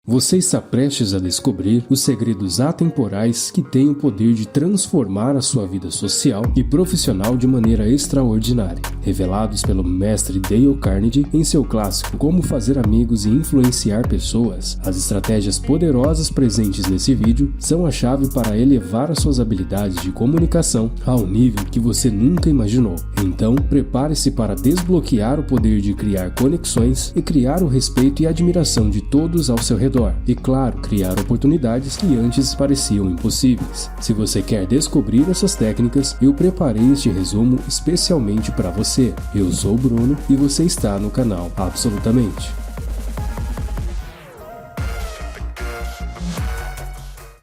Você está prestes a descobrir os segredos atemporais que têm o poder de transformar a sua vida social e profissional de maneira extraordinária, revelados pelo mestre Dale Carnegie em seu clássico Como Fazer Amigos e Influenciar Pessoas. As estratégias poderosas presentes nesse vídeo são a chave para elevar as suas habilidades de comunicação ao nível que você nunca imaginou. Então, prepare-se para desbloquear o poder de criar conexões e criar o respeito e admiração de todos ao seu redor. E claro, criar oportunidades que antes pareciam impossíveis. Se você quer descobrir essas técnicas, eu preparei este resumo especialmente para você. Eu sou o Bruno e você está no canal Absolutamente.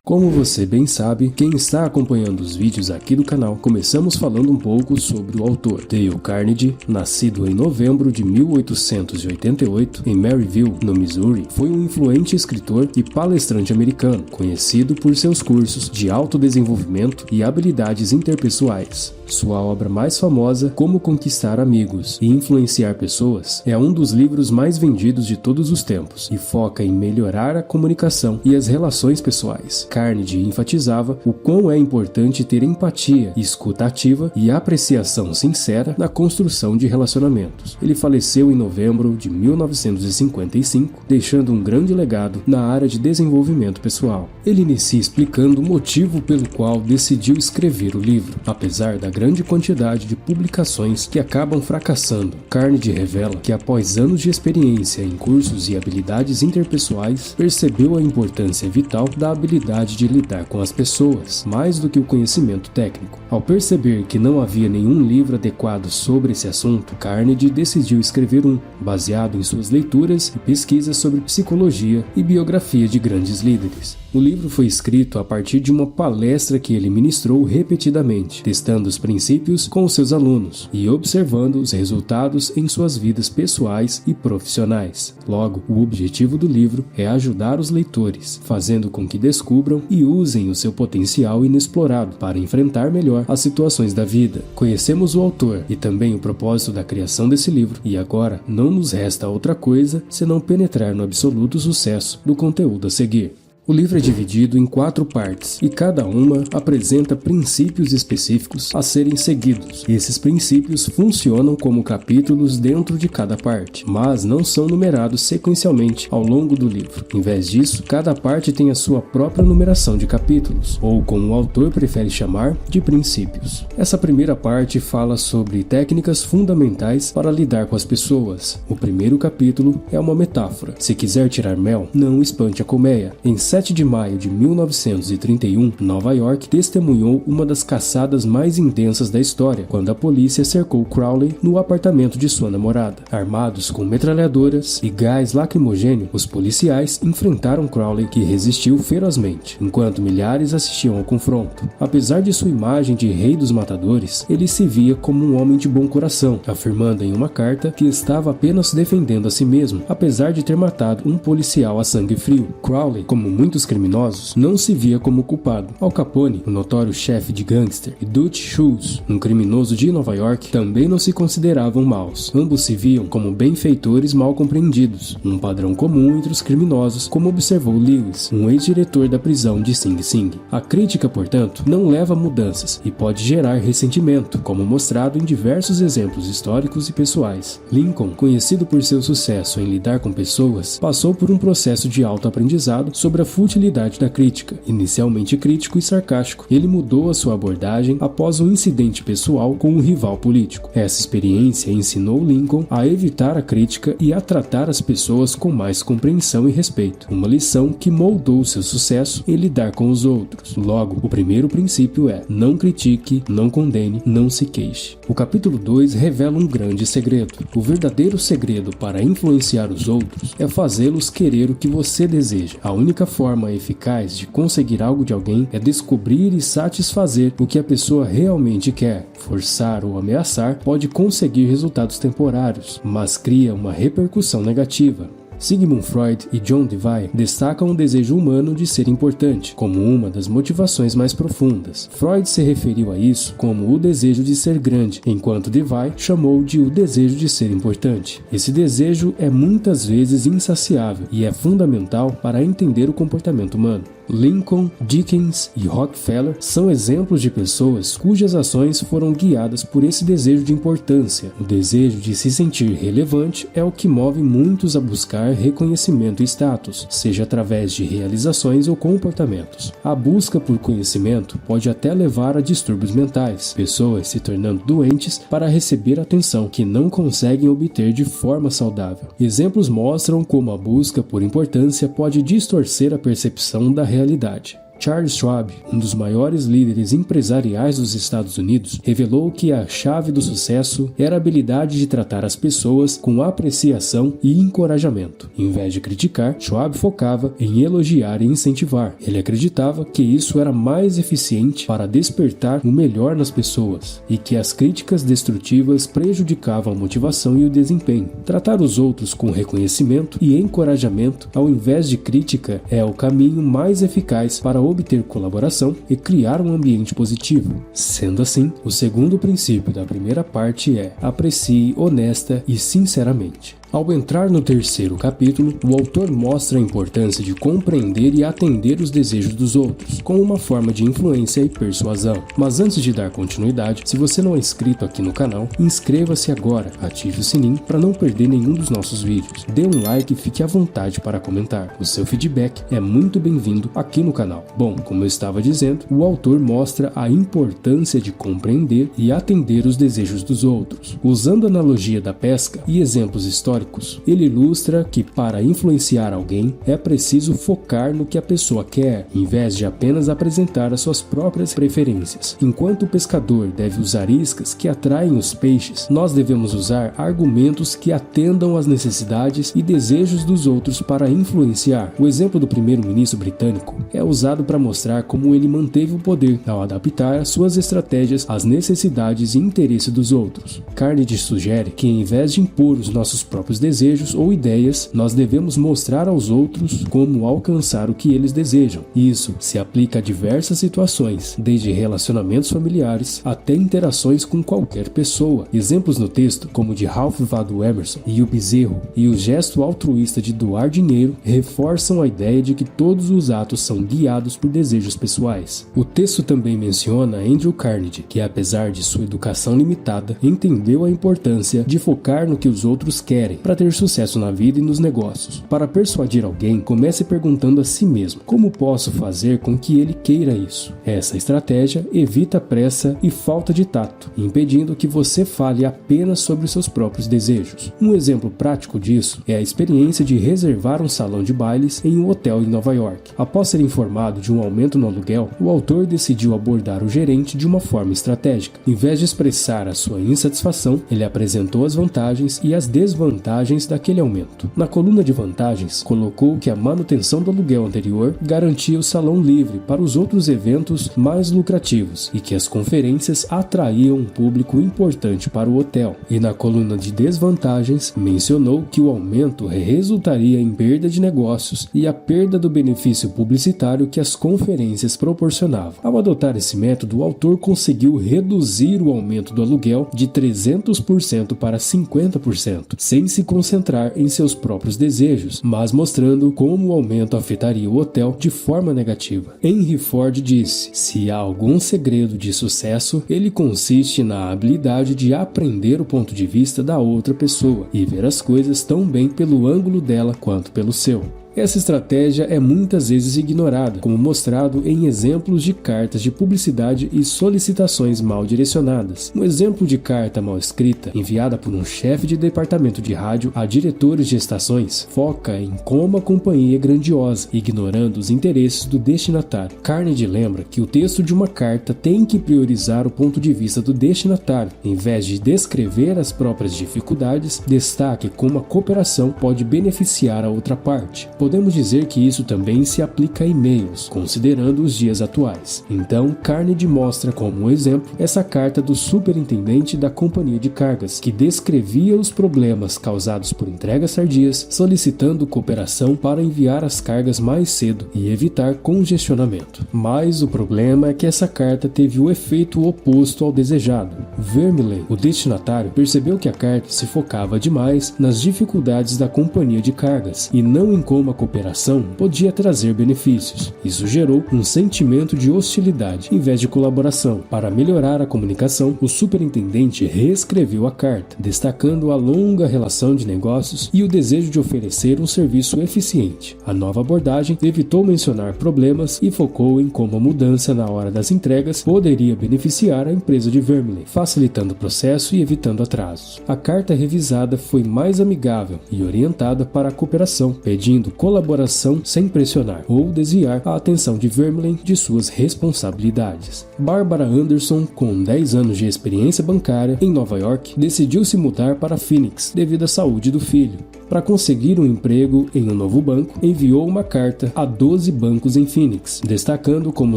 Como você bem sabe, quem está acompanhando os vídeos aqui do canal, começamos falando um pouco sobre o autor. Dale Carnegie, nascido em novembro de 1888 em Maryville, no Missouri, foi um influente escritor e palestrante americano, conhecido por seus cursos de autodesenvolvimento e habilidades interpessoais. Sua obra mais famosa, Como Conquistar Amigos e Influenciar Pessoas, é um dos livros mais vendidos de todos os tempos e foca em melhorar a comunicação e as relações pessoais. Carnegie enfatizava o quão é importante ter empatia, escuta ativa e apreciação sincera na construção de relacionamentos. Ele faleceu em novembro de 1955, deixando um grande legado na área de desenvolvimento pessoal. Ele inicia explicando o motivo pelo qual decidiu escrever o livro, apesar da grande quantidade de publicações que acabam fracassando. Carnegie revela que após anos de experiência em cursos e habilidades interpessoais, percebeu a importância vital da habilidade de lidar com as pessoas, mais do que o conhecimento técnico. Ao perceber que não havia nenhum livro adequado sobre esse assunto, Carnegie decidiu escrever um, baseado em suas leituras e pesquisas sobre psicologia e biografia de grandes líderes. O livro foi escrito a partir de uma palestra que ele ministrou repetidamente, testando os princípios com os seus alunos e observando os resultados em suas vidas pessoais e profissionais. Logo, o objetivo do livro é ajudar os leitores, fazendo com que descubram e usem o seu potencial inexplorado para enfrentar melhor as situações da vida. Conhecemos o autor e também o propósito da criação desse livro, e agora não nos resta outra coisa senão penetrar no absoluto sucesso do conteúdo a seguir. O livro é dividido em 4 partes, e cada uma apresenta princípios específicos a serem seguidos. Esses princípios funcionam como capítulos dentro de cada parte, mas não são numerados sequencialmente ao longo do livro. Em vez disso, cada parte tem a sua própria numeração de capítulos, ou como o autor prefere chamar, de princípios. Essa primeira parte fala sobre técnicas fundamentais para lidar com as pessoas. O primeiro capítulo é uma metáfora. Se quiser tirar mel, não espante a colmeia. Em 7 de maio de 1931, Nova York testemunhou uma das caçadas mais intensas da história, quando a polícia cercou Crowley no apartamento de sua namorada. Armados com metralhadoras e gás lacrimogêneo, os policiais enfrentaram Crowley, que resistiu ferozmente, enquanto milhares assistiam ao confronto. Apesar de sua imagem de rei dos matadores, ele se via como um homem de bom coração, afirmando em uma carta que estava apenas defendendo a si mesmo, apesar de ter matado um policial a sangue frio. Crowley, como muitos criminosos, não se via como culpado. Al Capone, o notório chefe de gangster, e Dutch Schultz, um criminoso de Nova York, também não se consideravam maus. Ambos se viam como benfeitores mal compreendidos, um padrão comum entre os criminosos, como observou Lewis, um ex-diretor da prisão de Sing Sing. A crítica, portanto, não leva a mudanças e pode gerar ressentimento, como mostrado em diversos exemplos históricos e pessoais. Lincoln, conhecido por seu sucesso em lidar com pessoas, passou por um processo de autoaprendizado sobre a futilidade da crítica. Inicialmente crítico e sarcástico, ele mudou a sua abordagem após um incidente pessoal com um rival político. Essa experiência ensinou Lincoln a evitar a crítica e a tratar as pessoas com mais compreensão e respeito, uma lição que moldou seu sucesso em lidar com os outros. Logo, o primeiro princípio é: não critique, não condene, não se queixe. O capítulo 2 revela um grande segredo. O verdadeiro segredo para influenciar os outros é fazê-los querer o que você deseja. A única forma eficaz de conseguir algo de alguém é descobrir e satisfazer o que a pessoa realmente quer. Forçar ou ameaçar pode conseguir resultados temporários, mas cria uma repercussão negativa. Sigmund Freud e John Dewey destacam o desejo humano de ser importante como uma das motivações mais profundas. Freud se referiu a isso como o desejo de ser grande, enquanto Dewey chamou de o desejo de ser importante. Esse desejo é muitas vezes insaciável e é fundamental para entender o comportamento humano. Lincoln, Dickens e Rockefeller são exemplos de pessoas cujas ações foram guiadas por esse desejo de importância. O desejo de se sentir relevante é o que move muitos a buscar reconhecimento e status, seja através de realizações ou comportamentos. A busca por conhecimento pode até levar a distúrbios mentais, pessoas se tornando doentes para receber atenção que não conseguem obter de forma saudável. Exemplos mostram como a busca por importância pode distorcer a percepção da realidade. Charles Schwab, um dos maiores líderes empresariais dos Estados Unidos, revelou que a chave do sucesso era a habilidade de tratar as pessoas com apreciação e encorajamento. Em vez de criticar, Schwab focava em elogiar e incentivar. Ele acreditava que isso era mais eficiente para despertar o melhor nas pessoas e que as críticas destrutivas prejudicavam a motivação e o desempenho. Tratar os outros com reconhecimento e encorajamento ao invés de crítica é o caminho mais eficaz para obter colaboração e criar um ambiente positivo. Sendo assim, o segundo princípio da primeira parte é: aprecie honesta e sinceramente. Ao entrar no terceiro capítulo, o autor mostra a importância de compreender e atender os desejos dos outros, como uma forma de influência e persuasão. Mas antes de dar continuidade, se você não é inscrito aqui no canal, inscreva-se agora, ative o sininho para não perder nenhum dos nossos vídeos. Dê um like e fique à vontade para comentar. O seu feedback é muito bem-vindo aqui no canal. Bom, como eu estava dizendo, o autor mostra a importância de compreender e atender os desejos dos outros. Usando a analogia da pesca e exemplos históricos, ele ilustra que para influenciar alguém é preciso focar no que a pessoa quer, em vez de apenas apresentar as suas próprias preferências. Enquanto o pescador deve usar iscas que atraem os peixes, nós devemos usar argumentos que atendam às necessidades e desejos dos outros para influenciar. O exemplo do primeiro-ministro britânico é usado para mostrar como ele manteve o poder ao adaptar suas estratégias às necessidades e interesses dos outros. Carnegie sugere que, em vez de impor os nossos próprios desejos ou ideias, nós devemos mostrar aos outros como alcançar o que eles desejam. Isso se aplica a diversas situações, desde relacionamentos familiares até interações com qualquer pessoa. Exemplos no texto, como o de Ralph Waldo Emerson e o bezerro, e o gesto altruísta de doar dinheiro, reforçam a ideia de que todos os atos são guiados por desejos pessoais. O texto também menciona Andrew Carnegie, que apesar de sua educação limitada, entendeu a importância de focar no que os outros querem para ter sucesso na vida e nos negócios. Para persuadir alguém, comece perguntando a si mesmo: como posso fazer com que ele queira isso? Essa estratégia evita pressa e falta de tato, impedindo que você fale apenas sobre seus próprios desejos. Um exemplo prático disso é a experiência de reservar um salão de bailes em um hotel em Nova York. Após ser informado de um aumento no aluguel, o autor decidiu abordar o gerente de uma forma estratégica. Em vez de expressar a sua insatisfação, ele apresentou as vantagens e as desvantagens daquele aumento. Na coluna de vantagens, colocou que a manutenção do aluguel anterior garantia o salão livre para os outros eventos mais lucrativos e que as conferências atraíam um público importante para o hotel. E na coluna de desvantagens, mencionou que o aumento resultaria em perda de negócios e a perda do benefício publicitário que as conferências proporcionavam. Ao adotar esse método, o autor conseguiu reduzir o aumento do aluguel de 300% para 50%, sem se concentrar em seus próprios desejos, mas mostrando como o aumento afetaria o hotel de forma negativa. Henry Ford disse: se há algum segredo de sucesso, ele consiste na habilidade de aprender o ponto de vista da outra pessoa e ver as coisas tão bem pelo ângulo dela quanto pelo seu. Essa estratégia é muitas vezes ignorada, como mostrado em exemplos de cartas de publicidade e solicitações mal direcionadas. Um exemplo de carta mal escrita, enviada por um chefe de departamento de rádio a diretores de estações, foca em como a companhia é grandiosa, ignorando os interesses do destinatário. Carnegie lembra que o texto de uma carta tem que priorizar o ponto de vista do destinatário. Em vez de descrever as próprias dificuldades, destaque como a cooperação pode beneficiar a outra parte. podemos dizer que isso também se aplica a e-mails, considerando os dias atuais. Então, Carnegie mostra como exemplo essa carta do superintendente da companhia de cargas, que descrevia os problemas causados por entregas tardias, solicitando cooperação para enviar as cargas mais cedo e evitar congestionamento. Mas o problema é que essa carta teve o efeito oposto ao desejado. Vermiley, o destinatário, percebeu que a carta se focava demais nas dificuldades da companhia de cargas e não em como a cooperação podia trazer benefícios. Isso gerou um sentimento de hostilidade em vez de colaboração. Para melhorar a comunicação, o superintendente reescreveu a carta, destacando a longa relação de negócios e o desejo de oferecer um serviço eficiente. A nova abordagem evitou mencionar problemas e focou em como a mudança na hora das entregas poderia beneficiar a empresa de Vermiley, facilitando o processo e evitando atrasos. A carta revisada foi mais amigável e orientada para a cooperação, pedindo colaboração sem pressionar ou desviar a atenção de Vermiley de suas responsabilidades. Barbara Anderson, com 10 anos de experiência bancária em Nova York, decidiu se mudar para Phoenix devido à saúde do filho. Para conseguir um emprego em um novo banco, enviou uma carta a 12 bancos em Phoenix, destacando como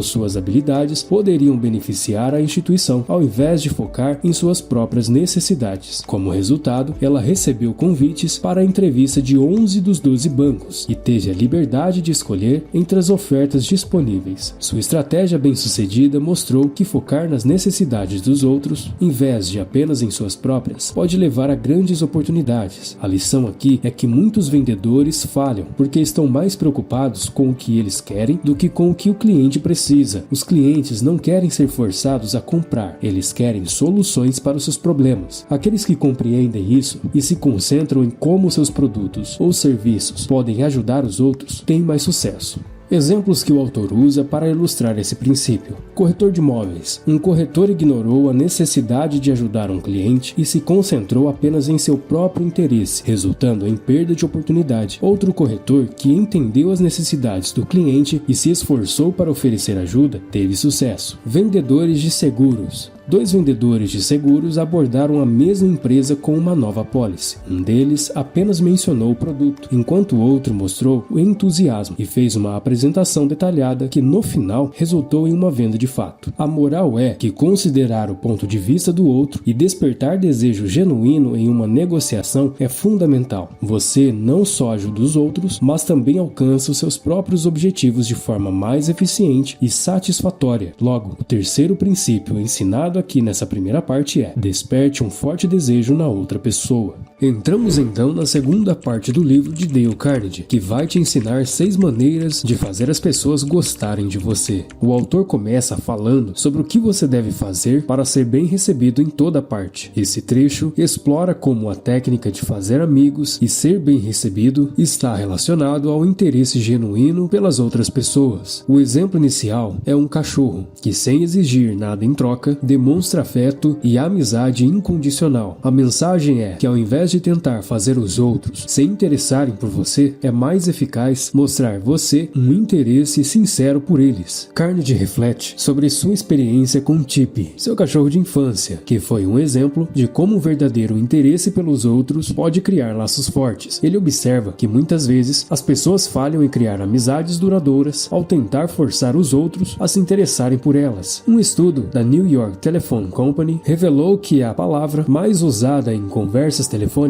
suas habilidades poderiam beneficiar a instituição, ao invés de focar em suas próprias necessidades. Como resultado, ela recebeu convites para a entrevista de 11 dos 12 bancos e teve a liberdade de escolher entre as ofertas disponíveis. Sua estratégia bem-sucedida mostrou que focar nas necessidades dos outros, em vez de apenas em suas próprias, pode levar a grandes oportunidades. A lição aqui é que muitos vendedores falham porque estão mais preocupados com o que eles querem do que com o que o cliente precisa. Os clientes não querem ser forçados a comprar, eles querem soluções para os seus problemas. Aqueles que compreendem isso e se concentram em como seus produtos ou serviços podem ajudar os outros têm mais sucesso. Exemplos que o autor usa para ilustrar esse princípio. Corretor de imóveis. Um corretor ignorou a necessidade de ajudar um cliente e se concentrou apenas em seu próprio interesse, resultando em perda de oportunidade. Outro corretor que entendeu as necessidades do cliente e se esforçou para oferecer ajuda, teve sucesso. Vendedores de seguros. 2 vendedores de seguros abordaram a mesma empresa com uma nova apólice. Um deles apenas mencionou o produto, enquanto o outro mostrou o entusiasmo e fez uma apresentação detalhada que no final resultou em uma venda de fato. A moral é que considerar o ponto de vista do outro e despertar desejo genuíno em uma negociação é fundamental. Você não só ajuda os outros, mas também alcança os seus próprios objetivos de forma mais eficiente e satisfatória. Logo, o terceiro princípio ensinado aqui nessa primeira parte é: desperte um forte desejo na outra pessoa. Entramos então na segunda parte do livro de Dale Carnegie, que vai te ensinar 6 maneiras de fazer as pessoas gostarem de você. O autor começa falando sobre o que você deve fazer para ser bem recebido em toda parte. Esse trecho explora como a técnica de fazer amigos e ser bem recebido está relacionado ao interesse genuíno pelas outras pessoas. O exemplo inicial é um cachorro, que sem exigir nada em troca, demonstra afeto e amizade incondicional. A mensagem é que ao invés de tentar fazer os outros se interessarem por você, é mais eficaz mostrar você um interesse sincero por eles. Carnegie reflete sobre sua experiência com Tippy, seu cachorro de infância, que foi um exemplo de como um verdadeiro interesse pelos outros pode criar laços fortes. Ele observa que muitas vezes as pessoas falham em criar amizades duradouras ao tentar forçar os outros a se interessarem por elas. Um estudo da New York Telephone Company revelou que a palavra mais usada em conversas telefônicas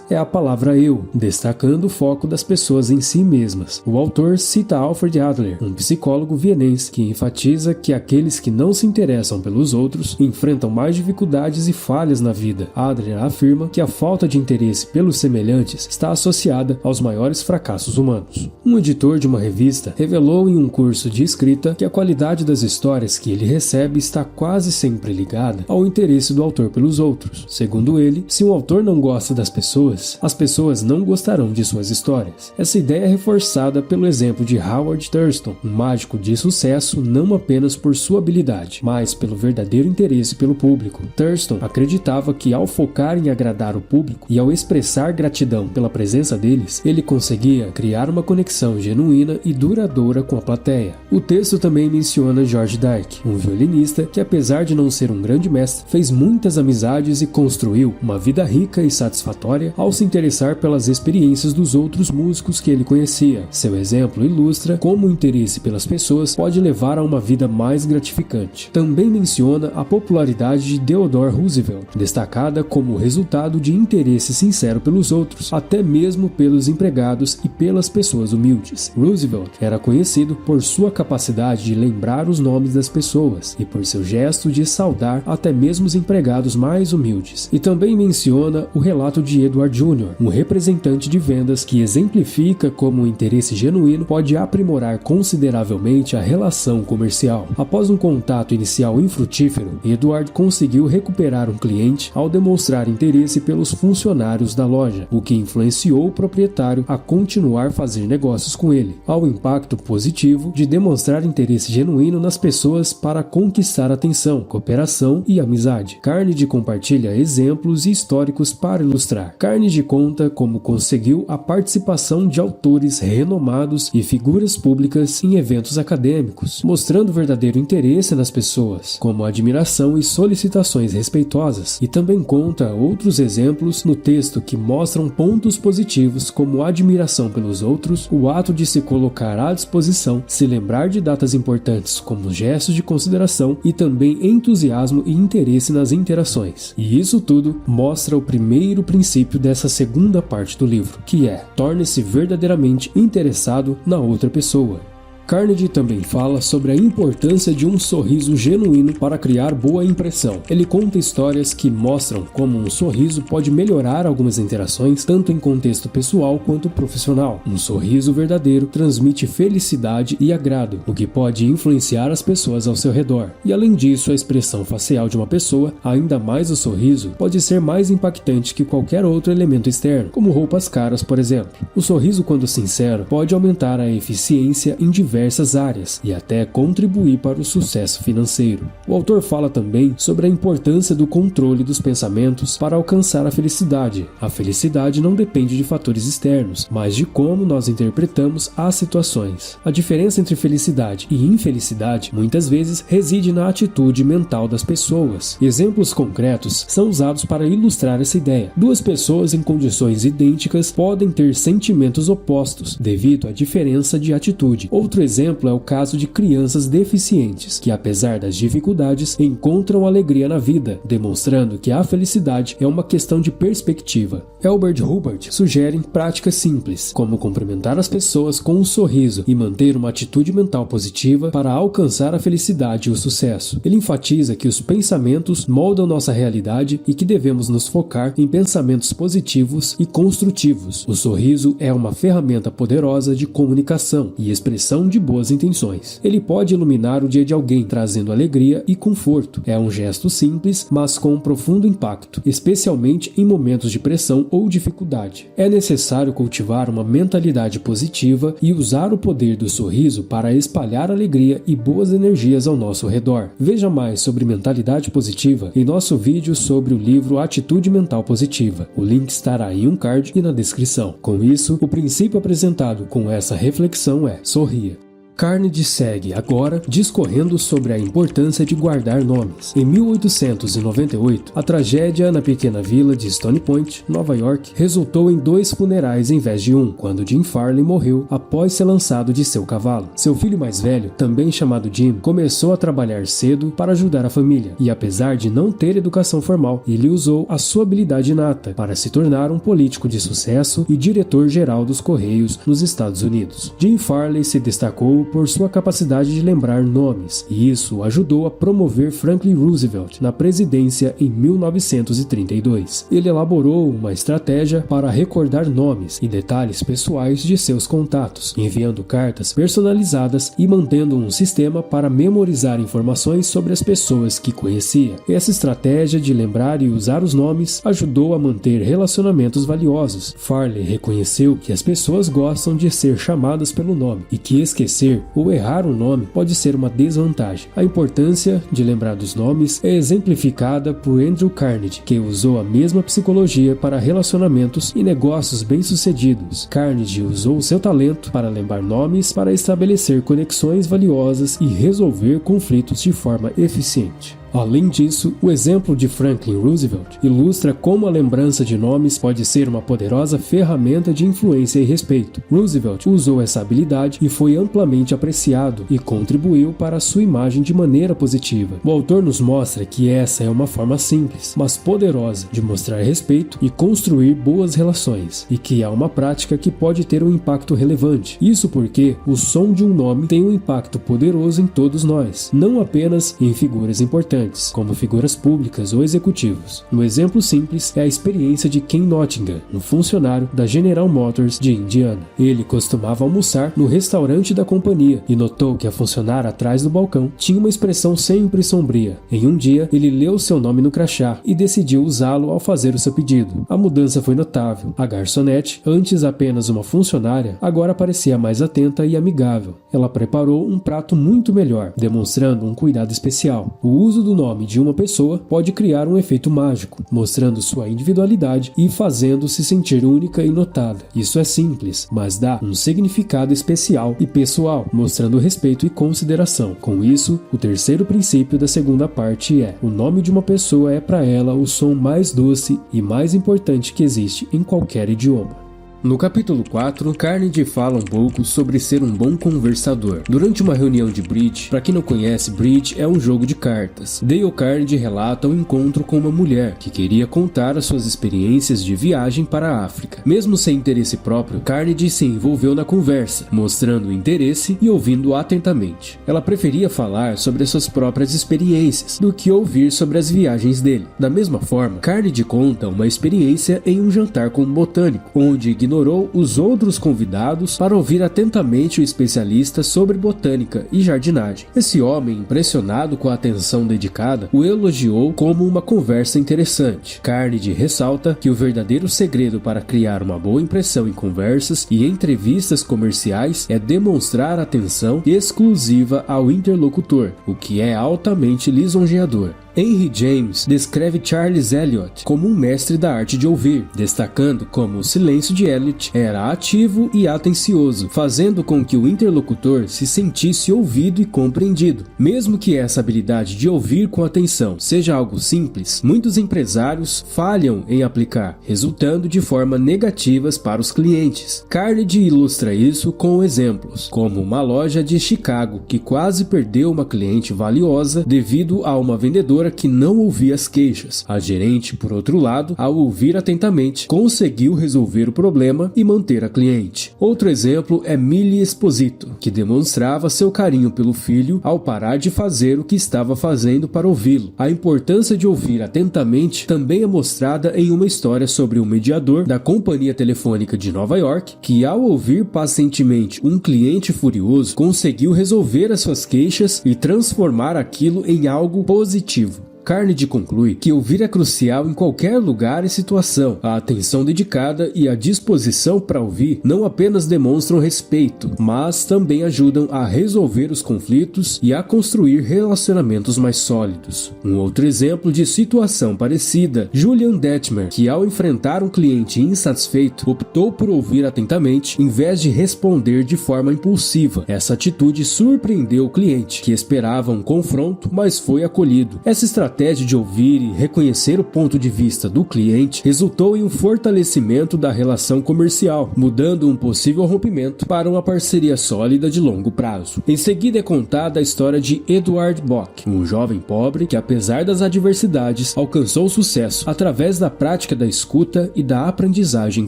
é a palavra eu, destacando o foco das pessoas em si mesmas. O autor cita Alfred Adler, um psicólogo vienense, que enfatiza que aqueles que não se interessam pelos outros enfrentam mais dificuldades e falhas na vida. Adler afirma que a falta de interesse pelos semelhantes está associada aos maiores fracassos humanos. Um editor de uma revista revelou em um curso de escrita que a qualidade das histórias que ele recebe está quase sempre ligada ao interesse do autor pelos outros. Segundo ele, se um autor não gosta das pessoas, as pessoas não gostarão de suas histórias. Essa ideia é reforçada pelo exemplo de Howard Thurston, um mágico de sucesso não apenas por sua habilidade, mas pelo verdadeiro interesse pelo público. Thurston acreditava que ao focar em agradar o público e ao expressar gratidão pela presença deles, ele conseguia criar uma conexão genuína e duradoura com a plateia. O texto também menciona George Dyke, um violinista que, apesar de não ser ser um grande mestre, fez muitas amizades e construiu uma vida rica e satisfatória ao se interessar pelas experiências dos outros músicos que ele conhecia. Seu exemplo ilustra como o interesse pelas pessoas pode levar a uma vida mais gratificante. Também menciona a popularidade de Theodore Roosevelt, destacada como resultado de interesse sincero pelos outros, até mesmo pelos empregados e pelas pessoas humildes. Roosevelt era conhecido por sua capacidade de lembrar os nomes das pessoas e por seu gesto de saudar até mesmo os empregados mais humildes. E também menciona o relato de Edward Jr., um representante de vendas que exemplifica como o interesse genuíno pode aprimorar consideravelmente a relação comercial. Após um contato inicial infrutífero, Edward conseguiu recuperar um cliente ao demonstrar interesse pelos funcionários da loja, o que influenciou o proprietário a continuar a fazer negócios com ele, ao impacto positivo de demonstrar interesse genuíno nas pessoas para conquistar atenção, cooperação e amizade. Carnegie compartilha exemplos históricos para ilustrar. Carnegie conta como conseguiu a participação de autores renomados e figuras públicas em eventos acadêmicos, mostrando verdadeiro interesse nas pessoas, como admiração e solicitações respeitosas, e também conta outros exemplos no texto que mostram pontos positivos como admiração pelos outros, o ato de se colocar à disposição, se lembrar de datas importantes como gestos de consideração e também entusiasmo e interesse nas interações. E isso tudo mostra o primeiro princípio dessa segunda parte do livro, que é: torne-se verdadeiramente interessado na outra pessoa. Carnegie também fala sobre a importância de um sorriso genuíno para criar boa impressão. Ele conta histórias que mostram como um sorriso pode melhorar algumas interações, tanto em contexto pessoal quanto profissional. Um sorriso verdadeiro transmite felicidade e agrado, o que pode influenciar as pessoas ao seu redor. E além disso, a expressão facial de uma pessoa, ainda mais o sorriso, pode ser mais impactante que qualquer outro elemento externo, como roupas caras, por exemplo. O sorriso, quando sincero, pode aumentar a eficiência em diversas áreas e até contribuir para o sucesso financeiro. O autor fala também sobre a importância do controle dos pensamentos para alcançar a felicidade. A felicidade não depende de fatores externos, mas de como nós interpretamos as situações. A diferença entre felicidade e infelicidade muitas vezes reside na atitude mental das pessoas. Exemplos concretos são usados para ilustrar essa ideia. Duas pessoas em condições idênticas podem ter sentimentos opostos devido à diferença de atitude. Outro exemplo é o caso de crianças deficientes, que apesar das dificuldades, encontram alegria na vida, demonstrando que a felicidade é uma questão de perspectiva. Elbert Hubbard sugere práticas simples, como cumprimentar as pessoas com um sorriso e manter uma atitude mental positiva para alcançar a felicidade e o sucesso. Ele enfatiza que os pensamentos moldam nossa realidade e que devemos nos focar em pensamentos positivos e construtivos. O sorriso é uma ferramenta poderosa de comunicação e expressão de boas intenções. Ele pode iluminar o dia de alguém, trazendo alegria e conforto. É um gesto simples, mas com um profundo impacto, especialmente em momentos de pressão ou dificuldade. É necessário cultivar uma mentalidade positiva e usar o poder do sorriso para espalhar alegria e boas energias ao nosso redor. Veja mais sobre mentalidade positiva em nosso vídeo sobre o livro Atitude Mental Positiva. O link estará em um card e na descrição. Com isso, o princípio apresentado com essa reflexão é: sorria. Carnegie segue agora discorrendo sobre a importância de guardar nomes. Em 1898, a tragédia na pequena vila de Stony Point, Nova York, resultou em 2 funerais em vez de um, quando Jim Farley morreu após ser lançado de seu cavalo. Seu filho mais velho, também chamado Jim, começou a trabalhar cedo para ajudar a família, e apesar de não ter educação formal, ele usou a sua habilidade inata para se tornar um político de sucesso e diretor-geral dos Correios nos Estados Unidos. Jim Farley se destacou por sua capacidade de lembrar nomes, e isso ajudou a promover Franklin Roosevelt na presidência em 1932. Ele elaborou uma estratégia para recordar nomes e detalhes pessoais de seus contatos, enviando cartas personalizadas e mantendo um sistema para memorizar informações sobre as pessoas que conhecia. Essa estratégia de lembrar e usar os nomes ajudou a manter relacionamentos valiosos. Farley reconheceu que as pessoas gostam de ser chamadas pelo nome e que esquecer ou errar um nome pode ser uma desvantagem. A importância de lembrar dos nomes é exemplificada por Andrew Carnegie, que usou a mesma psicologia para relacionamentos e negócios bem-sucedidos. Carnegie usou seu talento para lembrar nomes para estabelecer conexões valiosas e resolver conflitos de forma eficiente. Além disso, o exemplo de Franklin Roosevelt ilustra como a lembrança de nomes pode ser uma poderosa ferramenta de influência e respeito. Roosevelt usou essa habilidade e foi amplamente apreciado e contribuiu para a sua imagem de maneira positiva. O autor nos mostra que essa é uma forma simples, mas poderosa de mostrar respeito e construir boas relações, e que é uma prática que pode ter um impacto relevante. Isso porque o som de um nome tem um impacto poderoso em todos nós, não apenas em figuras importantes, como figuras públicas ou executivos. Um exemplo simples é a experiência de Ken Nottingham, um funcionário da General Motors de Indiana. Ele costumava almoçar no restaurante da companhia e notou que a funcionária atrás do balcão tinha uma expressão sempre sombria. Em um dia, ele leu seu nome no crachá e decidiu usá-lo ao fazer o seu pedido. A mudança foi notável. A garçonete, antes apenas uma funcionária, agora parecia mais atenta e amigável. Ela preparou um prato muito melhor, demonstrando um cuidado especial. O uso do nome de uma pessoa pode criar um efeito mágico, mostrando sua individualidade e fazendo-se sentir única e notada. Isso é simples, mas dá um significado especial e pessoal, mostrando respeito e consideração. Com isso, o terceiro princípio da segunda parte é: o nome de uma pessoa é para ela o som mais doce e mais importante que existe em qualquer idioma. No capítulo 4, Carnegie fala um pouco sobre ser um bom conversador. Durante uma reunião de bridge, para quem não conhece, bridge é um jogo de cartas. Dale Carnegie relata um encontro com uma mulher que queria contar as suas experiências de viagem para a África. Mesmo sem interesse próprio, Carnegie se envolveu na conversa, mostrando interesse e ouvindo atentamente. Ela preferia falar sobre as suas próprias experiências do que ouvir sobre as viagens dele. Da mesma forma, Carnegie conta uma experiência em um jantar com um botânico, onde ignorou os outros convidados para ouvir atentamente o especialista sobre botânica e jardinagem. Esse homem, impressionado com a atenção dedicada, o elogiou como uma conversa interessante. Carnegie ressalta que o verdadeiro segredo para criar uma boa impressão em conversas e entrevistas comerciais é demonstrar atenção exclusiva ao interlocutor, o que é altamente lisonjeador. Henry James descreve Charles Eliot como um mestre da arte de ouvir, destacando como o silêncio de Eliot era ativo e atencioso, fazendo com que o interlocutor se sentisse ouvido e compreendido. Mesmo que essa habilidade de ouvir com atenção seja algo simples, muitos empresários falham em aplicar, resultando de forma negativas para os clientes. Carnegie ilustra isso com exemplos, como uma loja de Chicago que quase perdeu uma cliente valiosa devido a uma vendedora que não ouvia as queixas. A gerente, por outro lado, ao ouvir atentamente, conseguiu resolver o problema e manter a cliente. Outro exemplo é Millie Esposito, que demonstrava seu carinho pelo filho ao parar de fazer o que estava fazendo para ouvi-lo. A importância de ouvir atentamente também é mostrada em uma história sobre um mediador da companhia telefônica de Nova York, que ao ouvir pacientemente um cliente furioso, conseguiu resolver as suas queixas e transformar aquilo em algo positivo. Carnegie conclui que ouvir é crucial em qualquer lugar e situação. A atenção dedicada e a disposição para ouvir não apenas demonstram respeito, mas também ajudam a resolver os conflitos e a construir relacionamentos mais sólidos. Um outro exemplo de situação parecida, Julian Detmer, que ao enfrentar um cliente insatisfeito, optou por ouvir atentamente em vez de responder de forma impulsiva. Essa atitude surpreendeu o cliente, que esperava um confronto, mas foi acolhido. Essa estratégia de ouvir e reconhecer o ponto de vista do cliente resultou em um fortalecimento da relação comercial, mudando um possível rompimento para uma parceria sólida de longo prazo. Em seguida é contada a história de Edward Bock, um jovem pobre que, apesar das adversidades, alcançou sucesso através da prática da escuta e da aprendizagem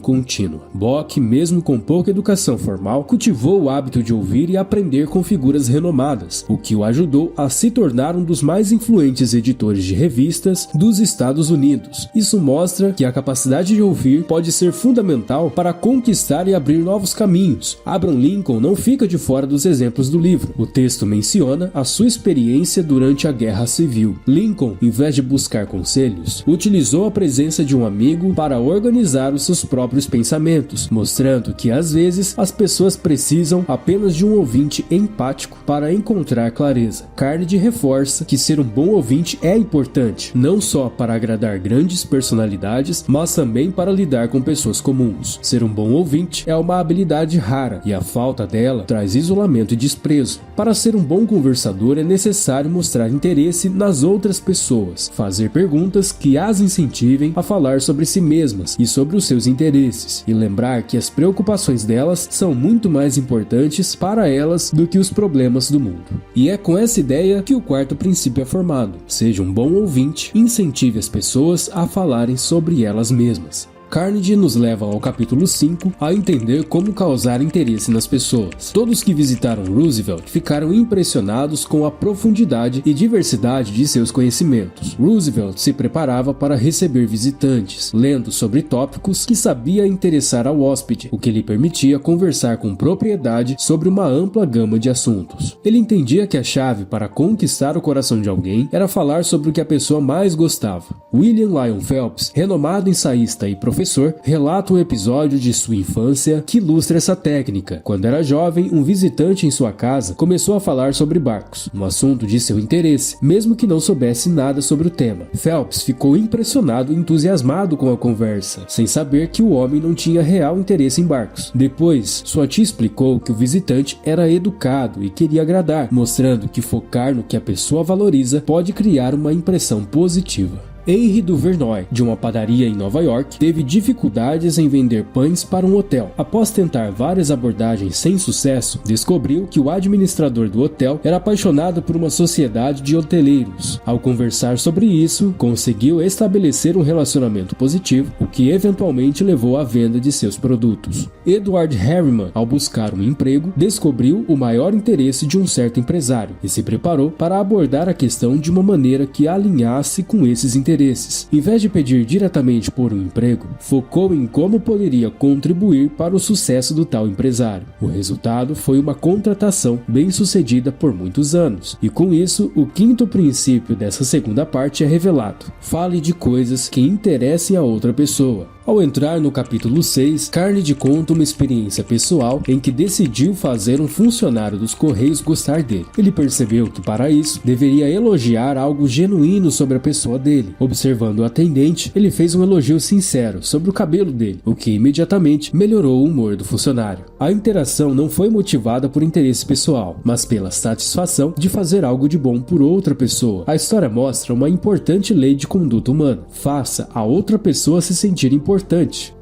contínua. Bock, mesmo com pouca educação formal, cultivou o hábito de ouvir e aprender com figuras renomadas, o que o ajudou a se tornar um dos mais influentes editores de revistas dos Estados Unidos. Isso mostra que a capacidade de ouvir pode ser fundamental para conquistar e abrir novos caminhos. Abraham Lincoln não fica de fora dos exemplos do livro. O texto menciona a sua experiência durante a Guerra Civil. Lincoln, em vez de buscar conselhos, utilizou a presença de um amigo para organizar os seus próprios pensamentos, mostrando que às vezes as pessoas precisam apenas de um ouvinte empático para encontrar clareza. Carnegie reforça que ser um bom ouvinte é importante, não só para agradar grandes personalidades, mas também para lidar com pessoas comuns. Ser um bom ouvinte é uma habilidade rara e a falta dela traz isolamento e desprezo. Para ser um bom conversador é necessário mostrar interesse nas outras pessoas, fazer perguntas que as incentivem a falar sobre si mesmas e sobre os seus interesses, e lembrar que as preocupações delas são muito mais importantes para elas do que os problemas do mundo. E é com essa ideia que o quarto princípio é formado. Seja um bom ouvinte, incentive as pessoas a falarem sobre elas mesmas. Carnegie nos leva ao capítulo 5 a entender como causar interesse nas pessoas. Todos que visitaram Roosevelt ficaram impressionados com a profundidade e diversidade de seus conhecimentos. Roosevelt se preparava para receber visitantes, lendo sobre tópicos que sabia interessar ao hóspede, o que lhe permitia conversar com propriedade sobre uma ampla gama de assuntos. Ele entendia que a chave para conquistar o coração de alguém era falar sobre o que a pessoa mais gostava. William Lyon Phelps, renomado ensaísta e professor, relata um episódio de sua infância que ilustra essa técnica. Quando era jovem, um visitante em sua casa começou a falar sobre barcos, um assunto de seu interesse, mesmo que não soubesse nada sobre o tema. Phelps ficou impressionado e entusiasmado com a conversa, sem saber que o homem não tinha real interesse em barcos. Depois, sua tia explicou que o visitante era educado e queria agradar, mostrando que focar no que a pessoa valoriza pode criar uma impressão positiva. Henry Duvernoy, de uma padaria em Nova York, teve dificuldades em vender pães para um hotel. Após tentar várias abordagens sem sucesso, descobriu que o administrador do hotel era apaixonado por uma sociedade de hoteleiros. Ao conversar sobre isso, conseguiu estabelecer um relacionamento positivo, o que eventualmente levou à venda de seus produtos. Edward Harriman, ao buscar um emprego, descobriu o maior interesse de um certo empresário e se preparou para abordar a questão de uma maneira que alinhasse com esses interesses. Em vez de pedir diretamente por um emprego, focou em como poderia contribuir para o sucesso do tal empresário. O resultado foi uma contratação bem-sucedida por muitos anos, e com isso, o quinto princípio dessa segunda parte é revelado. Fale de coisas que interessem a outra pessoa. Ao entrar no capítulo 6, Carnegie conta uma experiência pessoal em que decidiu fazer um funcionário dos Correios gostar dele. Ele percebeu que, para isso, deveria elogiar algo genuíno sobre a pessoa dele. Observando o atendente, ele fez um elogio sincero sobre o cabelo dele, o que imediatamente melhorou o humor do funcionário. A interação não foi motivada por interesse pessoal, mas pela satisfação de fazer algo de bom por outra pessoa. A história mostra uma importante lei de conduta humana. Faça a outra pessoa se sentir importante.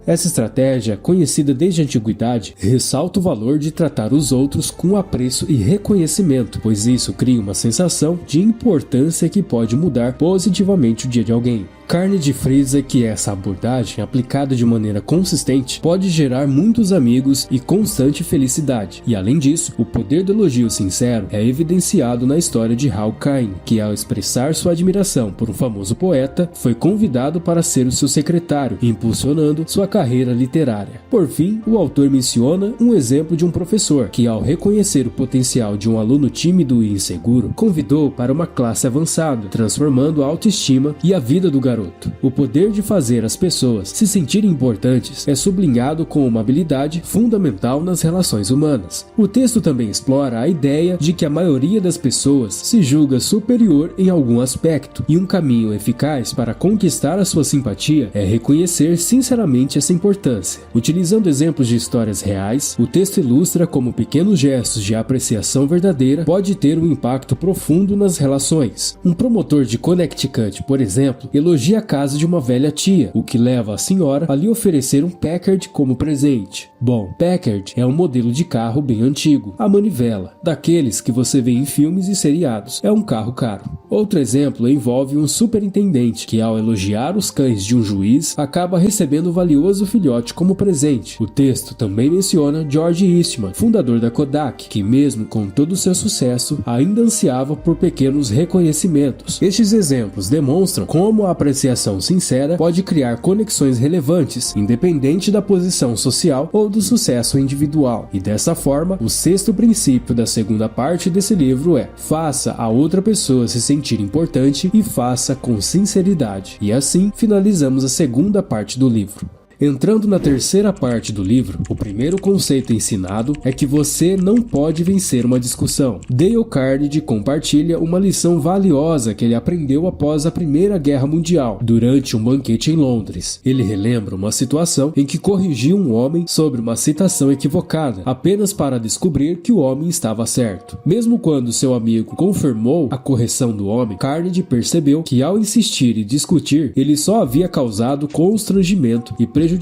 Essa estratégia, conhecida desde a antiguidade, ressalta o valor de tratar os outros com apreço e reconhecimento, pois isso cria uma sensação de importância que pode mudar positivamente o dia de alguém. Carnegie frisa que essa abordagem, aplicada de maneira consistente, pode gerar muitos amigos e constante felicidade. E além disso, o poder do elogio sincero é evidenciado na história de Hal Caine, que ao expressar sua admiração por um famoso poeta, foi convidado para ser o seu secretário, impulsionando sua carreira literária. Por fim, o autor menciona um exemplo de um professor que, ao reconhecer o potencial de um aluno tímido e inseguro, convidou para uma classe avançada, transformando a autoestima e a vida do garoto. O poder de fazer as pessoas se sentirem importantes é sublinhado como uma habilidade fundamental nas relações humanas. O texto também explora a ideia de que a maioria das pessoas se julga superior em algum aspecto, e um caminho eficaz para conquistar a sua simpatia é reconhecer sinceramente essa importância. Utilizando exemplos de histórias reais, o texto ilustra como pequenos gestos de apreciação verdadeira pode ter um impacto profundo nas relações. Um promotor de Connecticut, por exemplo, elogia a casa de uma velha tia, o que leva a senhora a lhe oferecer um Packard como presente. Bom, Packard é um modelo de carro bem antigo, a manivela, daqueles que você vê em filmes e seriados. É um carro caro. Outro exemplo envolve um superintendente que, ao elogiar os cães de um juiz, acaba recebendo um valioso filhote como presente. O texto também menciona George Eastman, fundador da Kodak, que mesmo com todo o seu sucesso, ainda ansiava por pequenos reconhecimentos. Estes exemplos demonstram como a apreciação sincera pode criar conexões relevantes, independente da posição social ou do sucesso individual. E dessa forma, o sexto princípio da segunda parte desse livro é: faça a outra pessoa se sentir importante e faça com sinceridade. E assim finalizamos a segunda parte do livro. Entrando na terceira parte do livro, o primeiro conceito ensinado é que você não pode vencer uma discussão. Dale Carnegie compartilha uma lição valiosa que ele aprendeu após a Primeira Guerra Mundial, durante um banquete em Londres. Ele relembra uma situação em que corrigiu um homem sobre uma citação equivocada, apenas para descobrir que o homem estava certo. Mesmo quando seu amigo confirmou a correção do homem, Carnegie percebeu que ao insistir e discutir, ele só havia causado constrangimento e prejudicado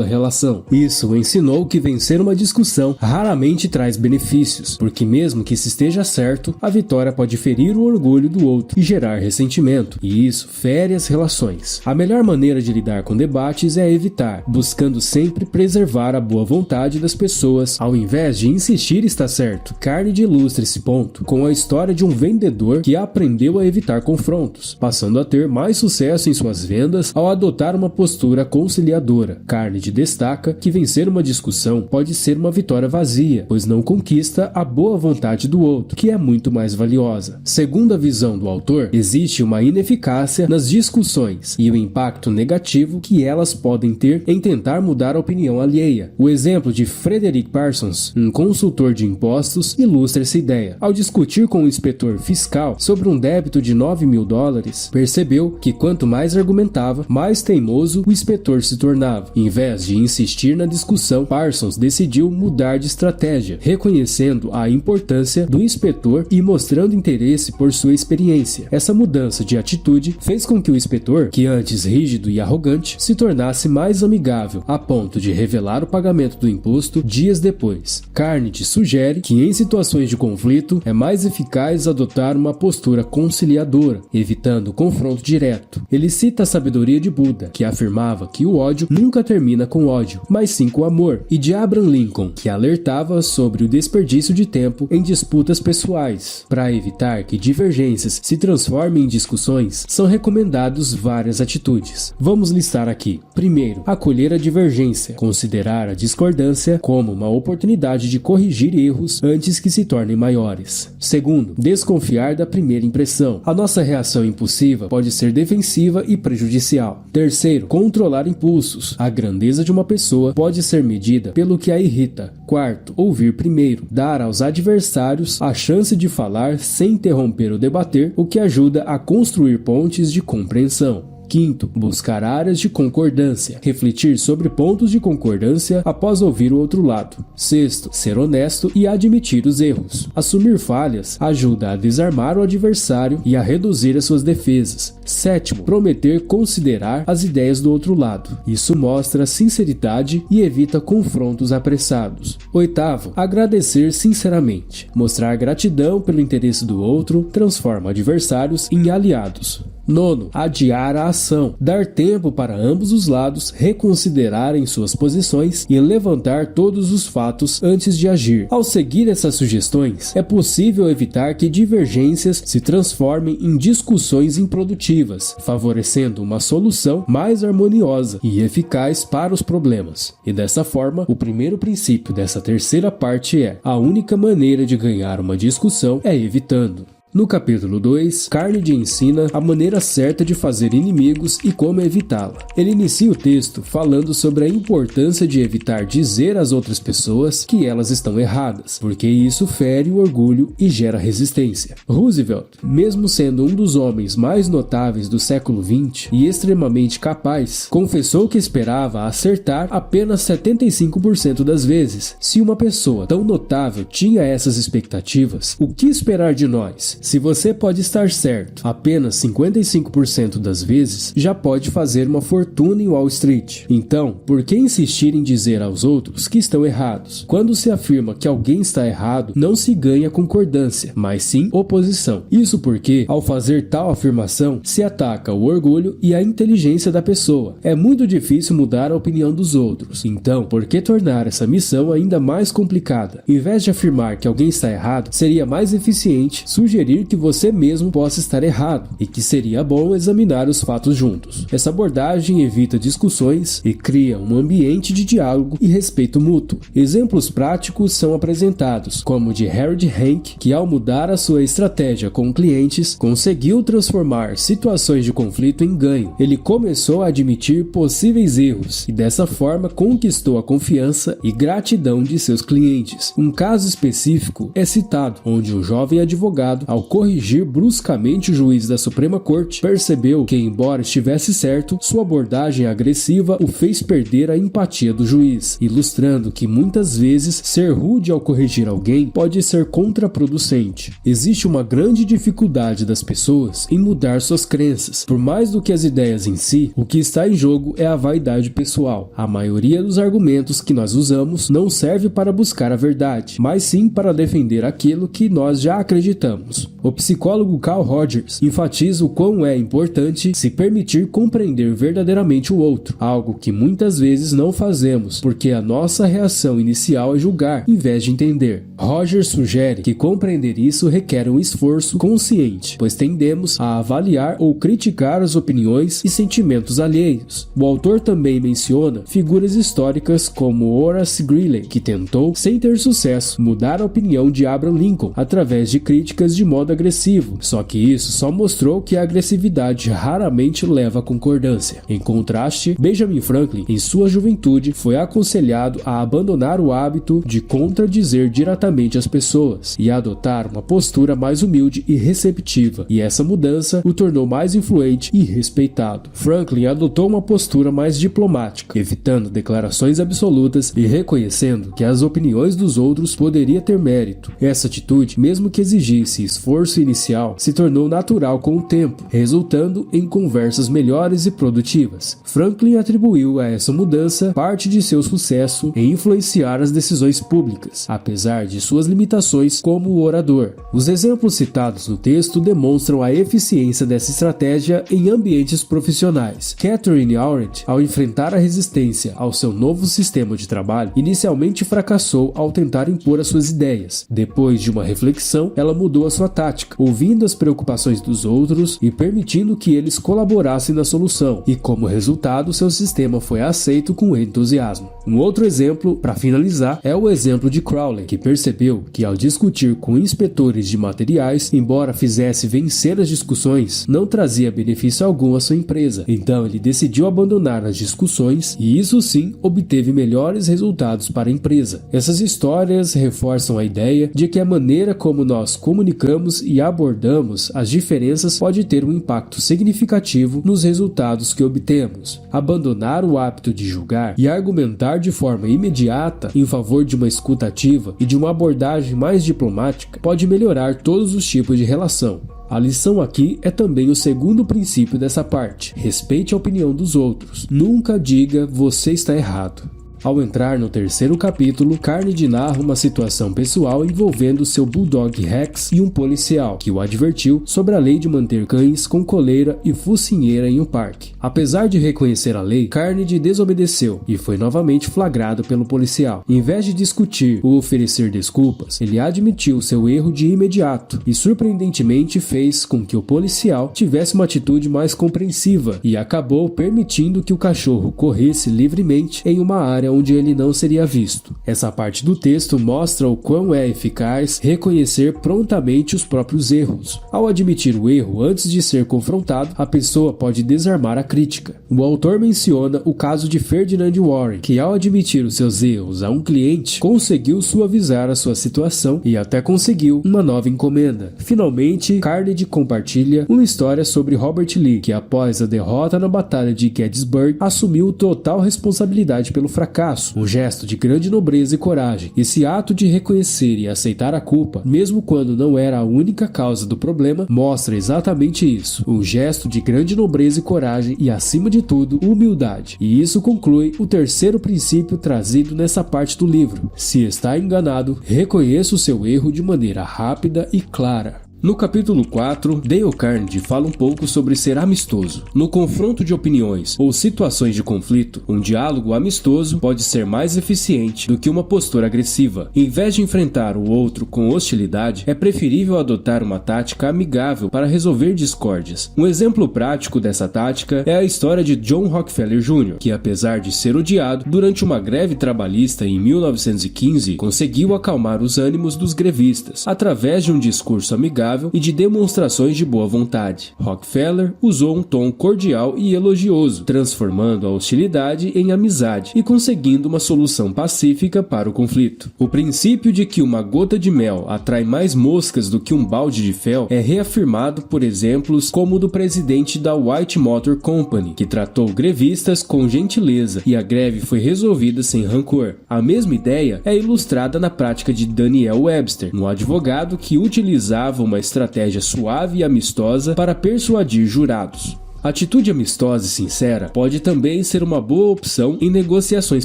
a relação. Isso ensinou que vencer uma discussão raramente traz benefícios, porque mesmo que se esteja certo, a vitória pode ferir o orgulho do outro e gerar ressentimento, e isso fere as relações. A melhor maneira de lidar com debates é evitar, buscando sempre preservar a boa vontade das pessoas, ao invés de insistir estar certo. Carnegie ilustra esse ponto com a história de um vendedor que aprendeu a evitar confrontos, passando a ter mais sucesso em suas vendas ao adotar uma postura conciliadora. Carnegie destaca que vencer uma discussão pode ser uma vitória vazia, pois não conquista a boa vontade do outro, que é muito mais valiosa. Segundo a visão do autor, existe uma ineficácia nas discussões e o impacto negativo que elas podem ter em tentar mudar a opinião alheia. O exemplo de Frederick Parsons, um consultor de impostos, ilustra essa ideia. Ao discutir com o inspetor fiscal sobre um débito de $9.000, percebeu que quanto mais argumentava, mais teimoso o inspetor se tornava. Em vez de insistir na discussão, Parsons decidiu mudar de estratégia, reconhecendo a importância do inspetor e mostrando interesse por sua experiência. Essa mudança de atitude fez com que o inspetor, que antes rígido e arrogante, se tornasse mais amigável, a ponto de revelar o pagamento do imposto dias depois. Carnegie sugere que em situações de conflito é mais eficaz adotar uma postura conciliadora, evitando o confronto direto. Ele cita a sabedoria de Buda, que afirmava que o ódio nunca termina com ódio, mas sim com amor, e de Abraham Lincoln, que alertava sobre o desperdício de tempo em disputas pessoais. Para evitar que divergências se transformem em discussões, são recomendadas várias atitudes. Vamos listar aqui. Primeiro, acolher a divergência, considerar a discordância como uma oportunidade de corrigir erros antes que se tornem maiores. Segundo, desconfiar da primeira impressão. A nossa reação impulsiva pode ser defensiva e prejudicial. Terceiro, controlar impulsos. A grandeza de uma pessoa pode ser medida pelo que a irrita. Quarto, ouvir primeiro. Dar aos adversários a chance de falar sem interromper ou debater, o que ajuda a construir pontes de compreensão. Quinto, buscar áreas de concordância. Refletir sobre pontos de concordância após ouvir o outro lado. Sexto, ser honesto e admitir os erros. Assumir falhas ajuda a desarmar o adversário e a reduzir as suas defesas. Sétimo, prometer considerar as ideias do outro lado. Isso mostra sinceridade e evita confrontos apressados. Oitavo, agradecer sinceramente. Mostrar gratidão pelo interesse do outro transforma adversários em aliados. Nono, adiar a ação. Dar tempo para ambos os lados reconsiderarem suas posições e levantar todos os fatos antes de agir. Ao seguir essas sugestões, é possível evitar que divergências se transformem em discussões improdutivas, favorecendo uma solução mais harmoniosa e eficaz para os problemas. E dessa forma, o primeiro princípio dessa terceira parte é: a única maneira de ganhar uma discussão é evitando. No capítulo 2, Carnegie ensina a maneira certa de fazer inimigos e como evitá-la. Ele inicia o texto falando sobre a importância de evitar dizer às outras pessoas que elas estão erradas, porque isso fere o orgulho e gera resistência. Roosevelt, mesmo sendo um dos homens mais notáveis do século XX e extremamente capaz, confessou que esperava acertar apenas 75% das vezes. Se uma pessoa tão notável tinha essas expectativas, o que esperar de nós? Se você pode estar certo apenas 55% das vezes, já pode fazer uma fortuna em Wall Street. Então, por que insistir em dizer aos outros que estão errados? Quando se afirma que alguém está errado, não se ganha concordância, mas sim oposição. Isso porque, ao fazer tal afirmação, se ataca o orgulho e a inteligência da pessoa. É muito difícil mudar a opinião dos outros. Então, por que tornar essa missão ainda mais complicada? Em vez de afirmar que alguém está errado, seria mais eficiente sugerir sugerir que você mesmo possa estar errado e que seria bom examinar os fatos juntos. Essa abordagem evita discussões e cria um ambiente de diálogo e respeito mútuo. Exemplos práticos são apresentados, como o de Harold Hank, que ao mudar a sua estratégia com clientes, conseguiu transformar situações de conflito em ganho. Ele começou a admitir possíveis erros e dessa forma conquistou a confiança e gratidão de seus clientes. Um caso específico é citado, onde um jovem advogado, ao corrigir bruscamente o juiz da Suprema Corte, percebeu que, embora estivesse certo, sua abordagem agressiva o fez perder a empatia do juiz, ilustrando que muitas vezes ser rude ao corrigir alguém pode ser contraproducente. Existe uma grande dificuldade das pessoas em mudar suas crenças. Por mais do que as ideias em si, o que está em jogo é a vaidade pessoal. A maioria dos argumentos que nós usamos não serve para buscar a verdade, mas sim para defender aquilo que nós já acreditamos. O psicólogo Carl Rogers enfatiza o quão é importante se permitir compreender verdadeiramente o outro, algo que muitas vezes não fazemos, porque a nossa reação inicial é julgar, em vez de entender. Rogers sugere que compreender isso requer um esforço consciente, pois tendemos a avaliar ou criticar as opiniões e sentimentos alheios. O autor também menciona figuras históricas como Horace Greeley, que tentou, sem ter sucesso, mudar a opinião de Abraham Lincoln através de críticas de modo agressivo, só que isso só mostrou que a agressividade raramente leva a concordância. Em contraste, Benjamin Franklin, em sua juventude, foi aconselhado a abandonar o hábito de contradizer diretamente as pessoas e a adotar uma postura mais humilde e receptiva, e essa mudança o tornou mais influente e respeitado. Franklin adotou uma postura mais diplomática, evitando declarações absolutas e reconhecendo que as opiniões dos outros poderia ter mérito. Essa atitude, mesmo que exigisse esforço inicial, se tornou natural com o tempo, resultando em conversas melhores e produtivas. Franklin atribuiu a essa mudança parte de seu sucesso em influenciar as decisões públicas, apesar de suas limitações como orador. Os exemplos citados no texto demonstram a eficiência dessa estratégia em ambientes profissionais. Catherine Arendt, ao enfrentar a resistência ao seu novo sistema de trabalho, inicialmente fracassou ao tentar impor as suas ideias. Depois de uma reflexão, ela mudou a sua tática, ouvindo as preocupações dos outros e permitindo que eles colaborassem na solução, e como resultado, seu sistema foi aceito com entusiasmo. Um outro exemplo, para finalizar, é o exemplo de Crowley, que percebeu que ao discutir com inspetores de materiais, embora fizesse vencer as discussões, não trazia benefício algum à sua empresa. Então ele decidiu abandonar as discussões e isso sim obteve melhores resultados para a empresa. Essas histórias reforçam a ideia de que a maneira como nós comunicamos e abordamos as diferenças pode ter um impacto significativo nos resultados que obtemos. Abandonar o hábito de julgar e argumentar de forma imediata em favor de uma escuta ativa e de uma abordagem mais diplomática pode melhorar todos os tipos de relação. A lição aqui é também o segundo princípio dessa parte: respeite a opinião dos outros. Nunca diga "você está errado". Ao entrar no terceiro capítulo, Carnegie narra uma situação pessoal envolvendo seu bulldog Rex e um policial, que o advertiu sobre a lei de manter cães com coleira e focinheira em um parque. Apesar de reconhecer a lei, Carnegie desobedeceu e foi novamente flagrado pelo policial. Em vez de discutir ou oferecer desculpas, ele admitiu seu erro de imediato e surpreendentemente fez com que o policial tivesse uma atitude mais compreensiva e acabou permitindo que o cachorro corresse livremente em uma área onde ele não seria visto. Essa parte do texto mostra o quão é eficaz reconhecer prontamente os próprios erros. Ao admitir o erro antes de ser confrontado, a pessoa pode desarmar a crítica. O autor menciona o caso de Ferdinand Warren, que ao admitir os seus erros a um cliente, conseguiu suavizar a sua situação e até conseguiu uma nova encomenda. Finalmente, Carnegie compartilha uma história sobre Robert Lee, que após a derrota na Batalha de Gettysburg, assumiu total responsabilidade pelo fracasso, um gesto de grande nobreza e coragem. Esse ato de reconhecer e aceitar a culpa, mesmo quando não era a única causa do problema, mostra exatamente isso, um gesto de grande nobreza e coragem e, acima de tudo, humildade. E isso conclui o terceiro princípio trazido nessa parte do livro: se está enganado, reconheça o seu erro de maneira rápida e clara. No capítulo 4, Dale Carnegie fala um pouco sobre ser amistoso. No confronto de opiniões ou situações de conflito, um diálogo amistoso pode ser mais eficiente do que uma postura agressiva. Em vez de enfrentar o outro com hostilidade, é preferível adotar uma tática amigável para resolver discórdias. Um exemplo prático dessa tática é a história de John Rockefeller Jr., que apesar de ser odiado, durante uma greve trabalhista em 1915, conseguiu acalmar os ânimos dos grevistas, através de um discurso amigável e de demonstrações de boa vontade. Rockefeller usou um tom cordial e elogioso, transformando a hostilidade em amizade e conseguindo uma solução pacífica para o conflito. O princípio de que uma gota de mel atrai mais moscas do que um balde de fel é reafirmado por exemplos como o do presidente da White Motor Company, que tratou grevistas com gentileza e a greve foi resolvida sem rancor. A mesma ideia é ilustrada na prática de Daniel Webster, um advogado que utilizava uma estratégia suave e amistosa para persuadir jurados. Atitude amistosa e sincera pode também ser uma boa opção em negociações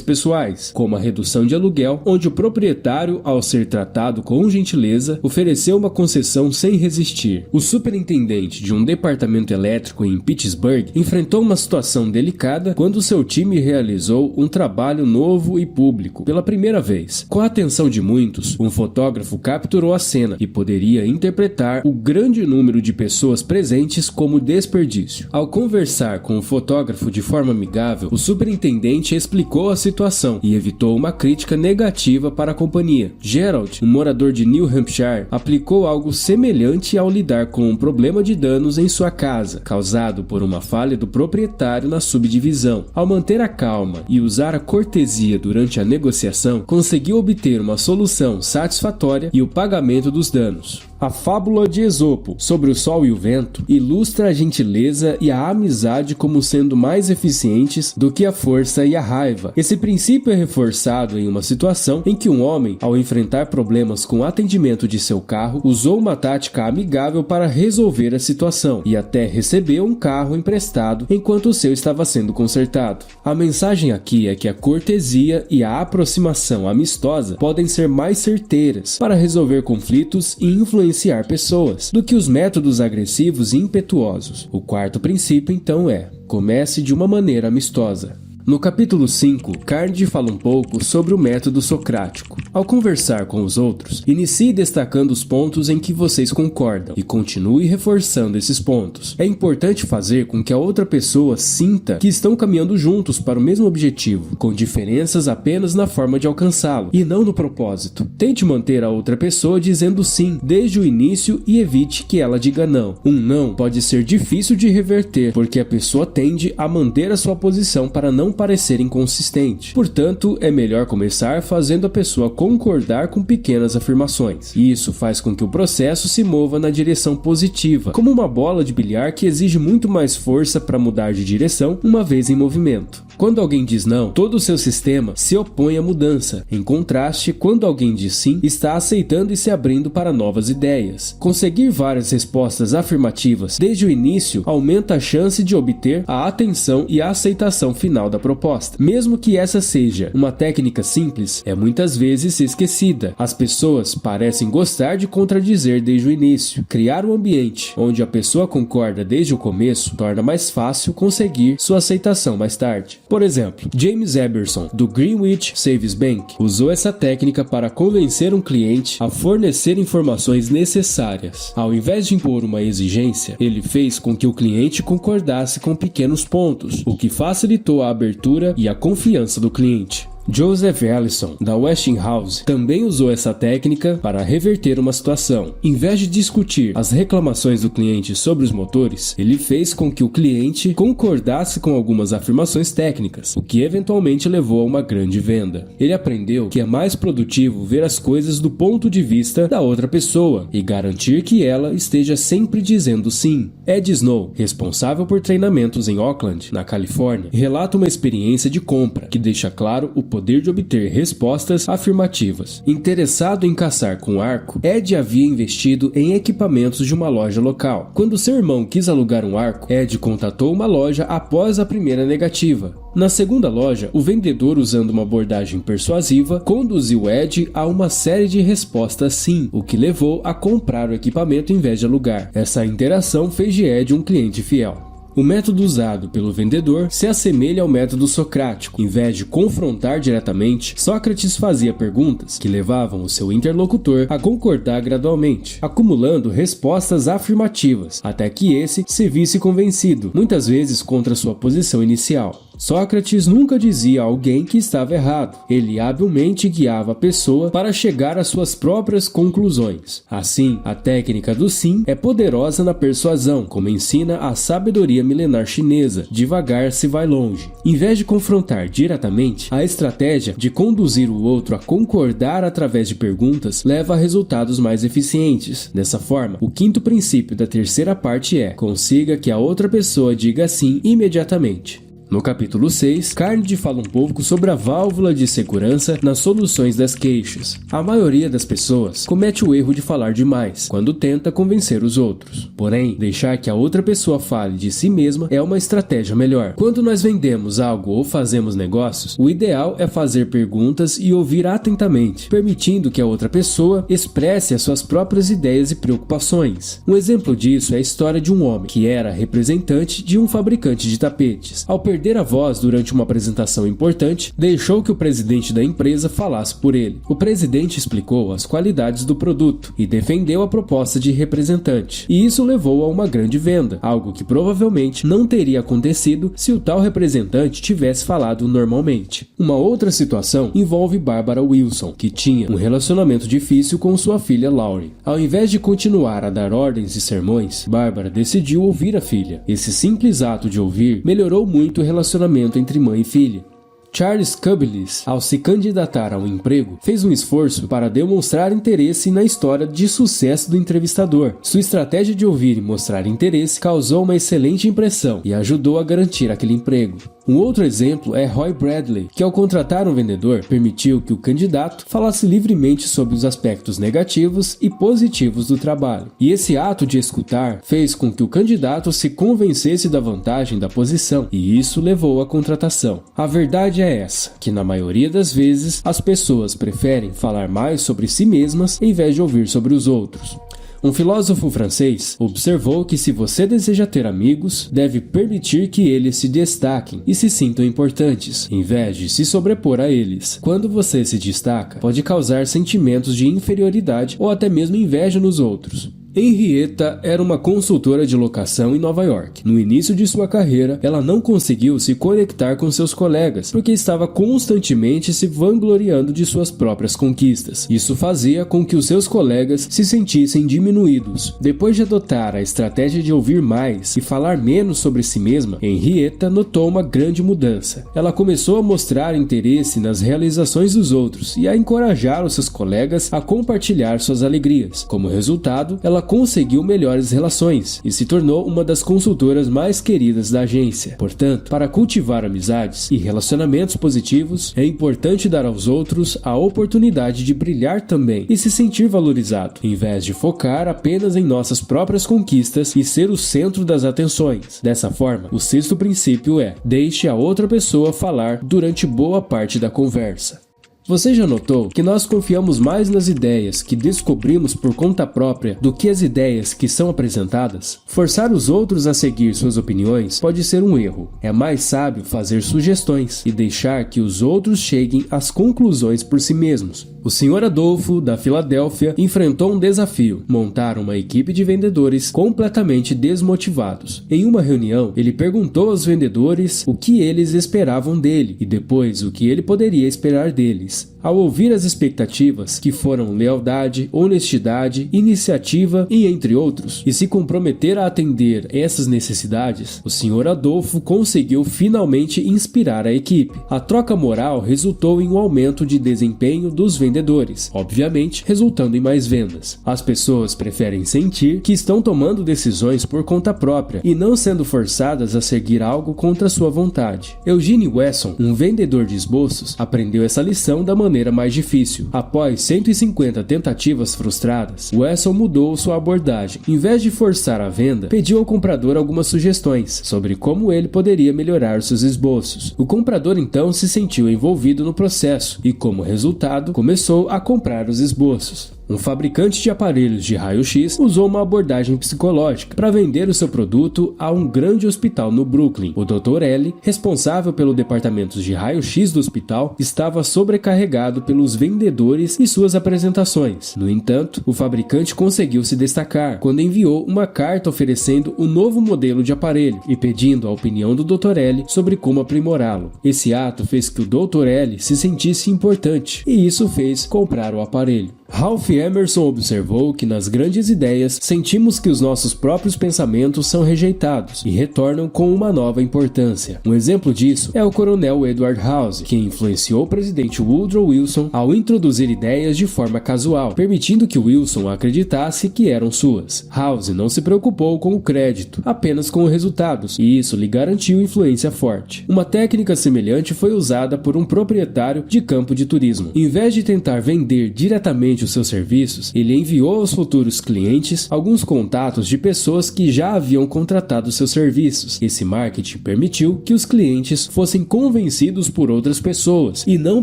pessoais, como a redução de aluguel, onde o proprietário, ao ser tratado com gentileza, ofereceu uma concessão sem resistir. O superintendente de um departamento elétrico em Pittsburgh enfrentou uma situação delicada quando seu time realizou um trabalho novo e público pela primeira vez. Com a atenção de muitos, um fotógrafo capturou a cena e poderia interpretar o grande número de pessoas presentes como desperdício. Ao conversar com o fotógrafo de forma amigável, o superintendente explicou a situação e evitou uma crítica negativa para a companhia. Gerald, um morador de New Hampshire, aplicou algo semelhante ao lidar com um problema de danos em sua casa, causado por uma falha do proprietário na subdivisão. Ao manter a calma e usar a cortesia durante a negociação, conseguiu obter uma solução satisfatória e o pagamento dos danos. A fábula de Esopo sobre o sol e o vento ilustra a gentileza e a amizade como sendo mais eficientes do que a força e a raiva. Esse princípio é reforçado em uma situação em que um homem, ao enfrentar problemas com o atendimento de seu carro, usou uma tática amigável para resolver a situação e até recebeu um carro emprestado enquanto o seu estava sendo consertado. A mensagem aqui é que a cortesia e a aproximação amistosa podem ser mais certeiras para resolver conflitos e influenciar pessoas do que os métodos agressivos e impetuosos. O quarto princípio, então, é: comece de uma maneira amistosa. No capítulo 5, Carnegie fala um pouco sobre o método socrático. Ao conversar com os outros, inicie destacando os pontos em que vocês concordam e continue reforçando esses pontos. É importante fazer com que a outra pessoa sinta que estão caminhando juntos para o mesmo objetivo, com diferenças apenas na forma de alcançá-lo e não no propósito. Tente manter a outra pessoa dizendo sim desde o início e evite que ela diga não. Um não pode ser difícil de reverter, porque a pessoa tende a manter a sua posição para não parecer inconsistente. Portanto, é melhor começar fazendo a pessoa concordar com pequenas afirmações. Isso faz com que o processo se mova na direção positiva, como uma bola de bilhar que exige muito mais força para mudar de direção uma vez em movimento. Quando alguém diz não, todo o seu sistema se opõe à mudança. Em contraste, quando alguém diz sim, está aceitando e se abrindo para novas ideias. Conseguir várias respostas afirmativas desde o início aumenta a chance de obter a atenção e a aceitação final da proposta. Mesmo que essa seja uma técnica simples, é muitas vezes esquecida. As pessoas parecem gostar de contradizer desde o início. Criar um ambiente onde a pessoa concorda desde o começo torna mais fácil conseguir sua aceitação mais tarde. Por exemplo, James Eberson, do Greenwich Savings Bank, usou essa técnica para convencer um cliente a fornecer informações necessárias. Ao invés de impor uma exigência, ele fez com que o cliente concordasse com pequenos pontos, o que facilitou a abertura e a confiança do cliente. Joseph Allison, da Westinghouse, também usou essa técnica para reverter uma situação. Em vez de discutir as reclamações do cliente sobre os motores, ele fez com que o cliente concordasse com algumas afirmações técnicas, o que eventualmente levou a uma grande venda. Ele aprendeu que é mais produtivo ver as coisas do ponto de vista da outra pessoa e garantir que ela esteja sempre dizendo sim. Ed Snow, responsável por treinamentos em Oakland, na Califórnia, relata uma experiência de compra que deixa claro o poder de obter respostas afirmativas. Interessado em caçar com arco, Ed havia investido em equipamentos de uma loja local. Quando seu irmão quis alugar um arco, Ed contatou uma loja após a primeira negativa. Na segunda loja, o vendedor, usando uma abordagem persuasiva, conduziu Ed a uma série de respostas sim, o que levou a comprar o equipamento em vez de alugar. Essa interação fez de Ed um cliente fiel. O método usado pelo vendedor se assemelha ao método socrático. Em vez de confrontar diretamente, Sócrates fazia perguntas que levavam o seu interlocutor a concordar gradualmente, acumulando respostas afirmativas, até que esse se visse convencido, muitas vezes contra sua posição inicial. Sócrates nunca dizia a alguém que estava errado. Ele habilmente guiava a pessoa para chegar às suas próprias conclusões. Assim, a técnica do sim é poderosa na persuasão, como ensina a sabedoria milenar chinesa. Devagar se vai longe. Em vez de confrontar diretamente, a estratégia de conduzir o outro a concordar através de perguntas leva a resultados mais eficientes. Dessa forma, o quinto princípio da terceira parte é: consiga que a outra pessoa diga sim imediatamente. No capítulo 6, Carnegie fala um pouco sobre a válvula de segurança nas soluções das queixas. A maioria das pessoas comete o erro de falar demais quando tenta convencer os outros. Porém, deixar que a outra pessoa fale de si mesma é uma estratégia melhor. Quando nós vendemos algo ou fazemos negócios, o ideal é fazer perguntas e ouvir atentamente, permitindo que a outra pessoa expresse as suas próprias ideias e preocupações. Um exemplo disso é a história de um homem que era representante de um fabricante de tapetes. Ao perder a voz durante uma apresentação importante, deixou que o presidente da empresa falasse por ele. O presidente explicou as qualidades do produto e defendeu a proposta de representante, e isso levou a uma grande venda, algo que provavelmente não teria acontecido se o tal representante tivesse falado normalmente. Uma outra situação envolve Barbara Wilson, que tinha um relacionamento difícil com sua filha Laurie. Ao invés de continuar a dar ordens e sermões, Barbara decidiu ouvir a filha. Esse simples ato de ouvir melhorou muito o relacionamento entre mãe e filha. Charles Cubblis, ao se candidatar a um emprego, fez um esforço para demonstrar interesse na história de sucesso do entrevistador. Sua estratégia de ouvir e mostrar interesse causou uma excelente impressão e ajudou a garantir aquele emprego. Um outro exemplo é Roy Bradley, que ao contratar um vendedor, permitiu que o candidato falasse livremente sobre os aspectos negativos e positivos do trabalho. E esse ato de escutar fez com que o candidato se convencesse da vantagem da posição, e isso levou à contratação. A verdade é essa, que na maioria das vezes as pessoas preferem falar mais sobre si mesmas em vez de ouvir sobre os outros. Um filósofo francês observou que se você deseja ter amigos, deve permitir que eles se destaquem e se sintam importantes, em vez de se sobrepor a eles. Quando você se destaca, pode causar sentimentos de inferioridade ou até mesmo inveja nos outros. Henrietta era uma consultora de locação em Nova York. No início de sua carreira, ela não conseguiu se conectar com seus colegas, porque estava constantemente se vangloriando de suas próprias conquistas. Isso fazia com que os seus colegas se sentissem diminuídos. Depois de adotar a estratégia de ouvir mais e falar menos sobre si mesma, Henrietta notou uma grande mudança. Ela começou a mostrar interesse nas realizações dos outros e a encorajar os seus colegas a compartilhar suas alegrias. Como resultado, ela conseguiu melhores relações e se tornou uma das consultoras mais queridas da agência. Portanto, para cultivar amizades e relacionamentos positivos, é importante dar aos outros a oportunidade de brilhar também e se sentir valorizado, em vez de focar apenas em nossas próprias conquistas e ser o centro das atenções. Dessa forma, o sexto princípio é: deixe a outra pessoa falar durante boa parte da conversa. Você já notou que nós confiamos mais nas ideias que descobrimos por conta própria do que as ideias que são apresentadas? Forçar os outros a seguir suas opiniões pode ser um erro. É mais sábio fazer sugestões e deixar que os outros cheguem às conclusões por si mesmos. O Sr. Adolfo, da Filadélfia, enfrentou um desafio: montar uma equipe de vendedores completamente desmotivados. Em uma reunião, ele perguntou aos vendedores o que eles esperavam dele e depois o que ele poderia esperar deles. clientes. Ao ouvir as expectativas, que foram lealdade, honestidade, iniciativa e entre outros, e se comprometer a atender essas necessidades, o Sr. Adolfo conseguiu finalmente inspirar a equipe. A troca moral resultou em um aumento de desempenho dos vendedores, obviamente resultando em mais vendas. As pessoas preferem sentir que estão tomando decisões por conta própria e não sendo forçadas a seguir algo contra sua vontade. Eugene Wesson, um vendedor de esboços, aprendeu essa lição da maneira mais difícil. Após 150 tentativas frustradas, Wesson mudou sua abordagem. Em vez de forçar a venda, pediu ao comprador algumas sugestões sobre como ele poderia melhorar seus esboços. O comprador então se sentiu envolvido no processo e, como resultado, começou a comprar os esboços. Um fabricante de aparelhos de raio-x usou uma abordagem psicológica para vender o seu produto a um grande hospital no Brooklyn. O Dr. L, responsável pelo departamento de raio-x do hospital, estava sobrecarregado pelos vendedores e suas apresentações. No entanto, o fabricante conseguiu se destacar quando enviou uma carta oferecendo um novo modelo de aparelho e pedindo a opinião do Dr. L sobre como aprimorá-lo. Esse ato fez que o Dr. L se sentisse importante e isso fez comprar o aparelho. Ralph Emerson observou que nas grandes ideias sentimos que os nossos próprios pensamentos são rejeitados e retornam com uma nova importância. Um exemplo disso é o coronel Edward House, que influenciou o presidente Woodrow Wilson ao introduzir ideias de forma casual, permitindo que Wilson acreditasse que eram suas. House não se preocupou com o crédito, apenas com os resultados, e isso lhe garantiu influência forte. Uma técnica semelhante foi usada por um proprietário de campo de turismo. Em vez de tentar vender diretamente os seus serviços, ele enviou aos futuros clientes alguns contatos de pessoas que já haviam contratado seus serviços. Esse marketing permitiu que os clientes fossem convencidos por outras pessoas e não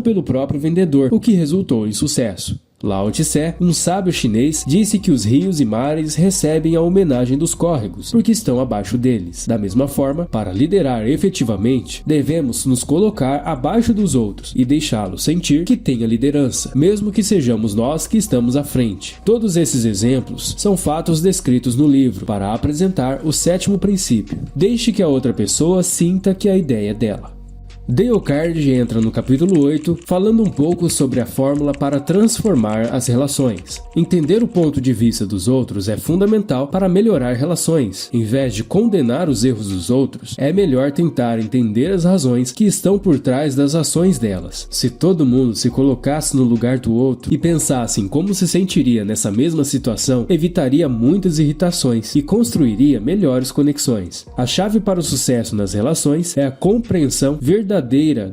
pelo próprio vendedor, o que resultou em sucesso. Lao Tse, um sábio chinês, disse que os rios e mares recebem a homenagem dos córregos, porque estão abaixo deles. Da mesma forma, para liderar efetivamente, devemos nos colocar abaixo dos outros e deixá-los sentir que têm a liderança, mesmo que sejamos nós que estamos à frente. Todos esses exemplos são fatos descritos no livro para apresentar o 7º princípio. Deixe que a outra pessoa sinta que a ideia é dela. Dale Carnegie entra no capítulo 8 falando um pouco sobre a fórmula para transformar as relações. Entender o ponto de vista dos outros é fundamental para melhorar relações. Em vez de condenar os erros dos outros, é melhor tentar entender as razões que estão por trás das ações delas. Se todo mundo se colocasse no lugar do outro e pensasse em como se sentiria nessa mesma situação, evitaria muitas irritações e construiria melhores conexões. A chave para o sucesso nas relações é a compreensão verdadeira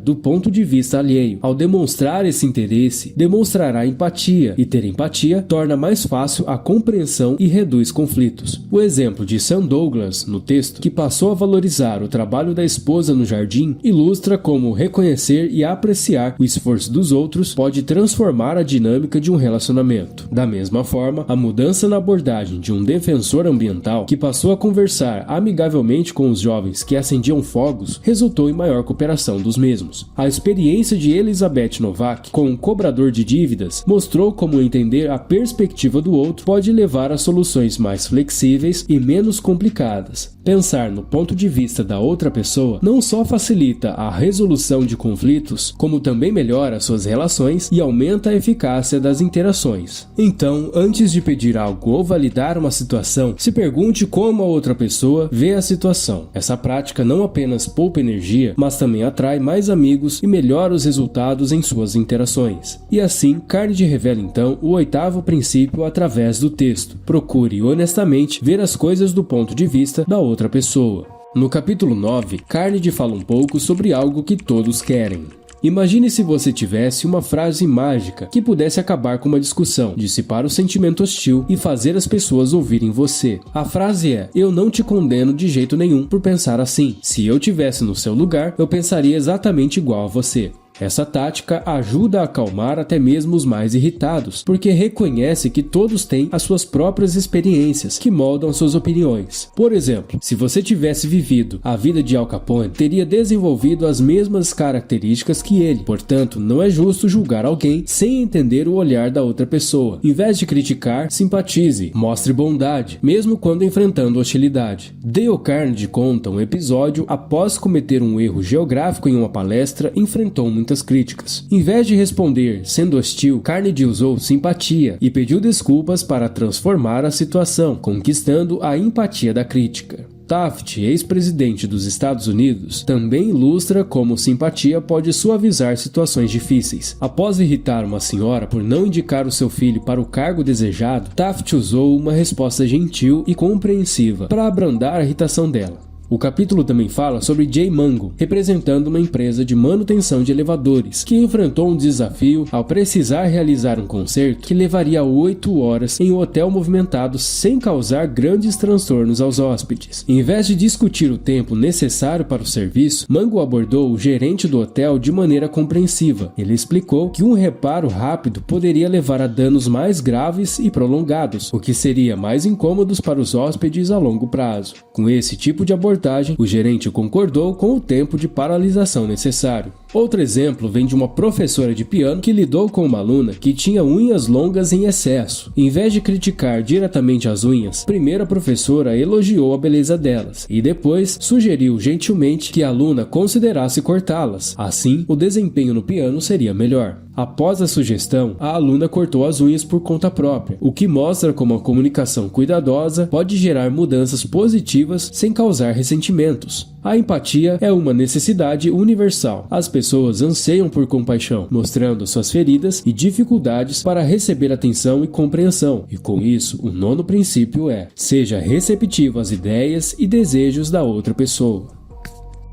do ponto de vista alheio. Ao demonstrar esse interesse, demonstrará empatia, e ter empatia torna mais fácil a compreensão e reduz conflitos. O exemplo de Sam Douglas, no texto, que passou a valorizar o trabalho da esposa no jardim, ilustra como reconhecer e apreciar o esforço dos outros pode transformar a dinâmica de um relacionamento. Da mesma forma, a mudança na abordagem de um defensor ambiental que passou a conversar amigavelmente com os jovens que acendiam fogos resultou em maior cooperação dos mesmos. A experiência de Elizabeth Novak com um cobrador de dívidas mostrou como entender a perspectiva do outro pode levar a soluções mais flexíveis e menos complicadas. Pensar no ponto de vista da outra pessoa não só facilita a resolução de conflitos, como também melhora suas relações e aumenta a eficácia das interações. Então, antes de pedir algo ou validar uma situação, se pergunte como a outra pessoa vê a situação. Essa prática não apenas poupa energia, mas também atrai mais amigos e melhora os resultados em suas interações. E assim, Carnegie revela então o 8º princípio através do texto. Procure honestamente ver as coisas do ponto de vista da outra pessoa. No capítulo 9, Carnegie fala um pouco sobre algo que todos querem. Imagine se você tivesse uma frase mágica que pudesse acabar com uma discussão, dissipar o sentimento hostil e fazer as pessoas ouvirem você. A frase é: eu não te condeno de jeito nenhum por pensar assim. Se eu tivesse no seu lugar, eu pensaria exatamente igual a você. Essa tática ajuda a acalmar até mesmo os mais irritados, porque reconhece que todos têm as suas próprias experiências que moldam suas opiniões. Por exemplo, se você tivesse vivido a vida de Al Capone, teria desenvolvido as mesmas características que ele. Portanto, não é justo julgar alguém sem entender o olhar da outra pessoa. Em vez de criticar, simpatize, mostre bondade, mesmo quando enfrentando hostilidade. Dale Carnegie conta um episódio após cometer um erro geográfico em uma palestra, enfrentou um muitas críticas. Em vez de responder sendo hostil, Carnegie usou simpatia e pediu desculpas para transformar a situação, conquistando a empatia da crítica. Taft, ex-presidente dos Estados Unidos, também ilustra como simpatia pode suavizar situações difíceis. Após irritar uma senhora por não indicar o seu filho para o cargo desejado, Taft usou uma resposta gentil e compreensiva para abrandar a irritação dela. O capítulo também fala sobre Jay Mango, representando uma empresa de manutenção de elevadores, que enfrentou um desafio ao precisar realizar um concerto que levaria 8 horas em um hotel movimentado sem causar grandes transtornos aos hóspedes. Em vez de discutir o tempo necessário para o serviço, Mango abordou o gerente do hotel de maneira compreensiva. Ele explicou que um reparo rápido poderia levar a danos mais graves e prolongados, o que seria mais incômodos para os hóspedes a longo prazo. Com esse tipo de abordagem, o gerente concordou com o tempo de paralisação necessário. Outro exemplo vem de uma professora de piano que lidou com uma aluna que tinha unhas longas em excesso. Em vez de criticar diretamente as unhas, primeiro a professora elogiou a beleza delas e depois sugeriu gentilmente que a aluna considerasse cortá-las. Assim, o desempenho no piano seria melhor. Após a sugestão, a aluna cortou as unhas por conta própria, o que mostra como a comunicação cuidadosa pode gerar mudanças positivas sem causar ressentimentos. A empatia é uma necessidade universal. As pessoas anseiam por compaixão, mostrando suas feridas e dificuldades para receber atenção e compreensão. E com isso, o 9º princípio é: seja receptivo às ideias e desejos da outra pessoa.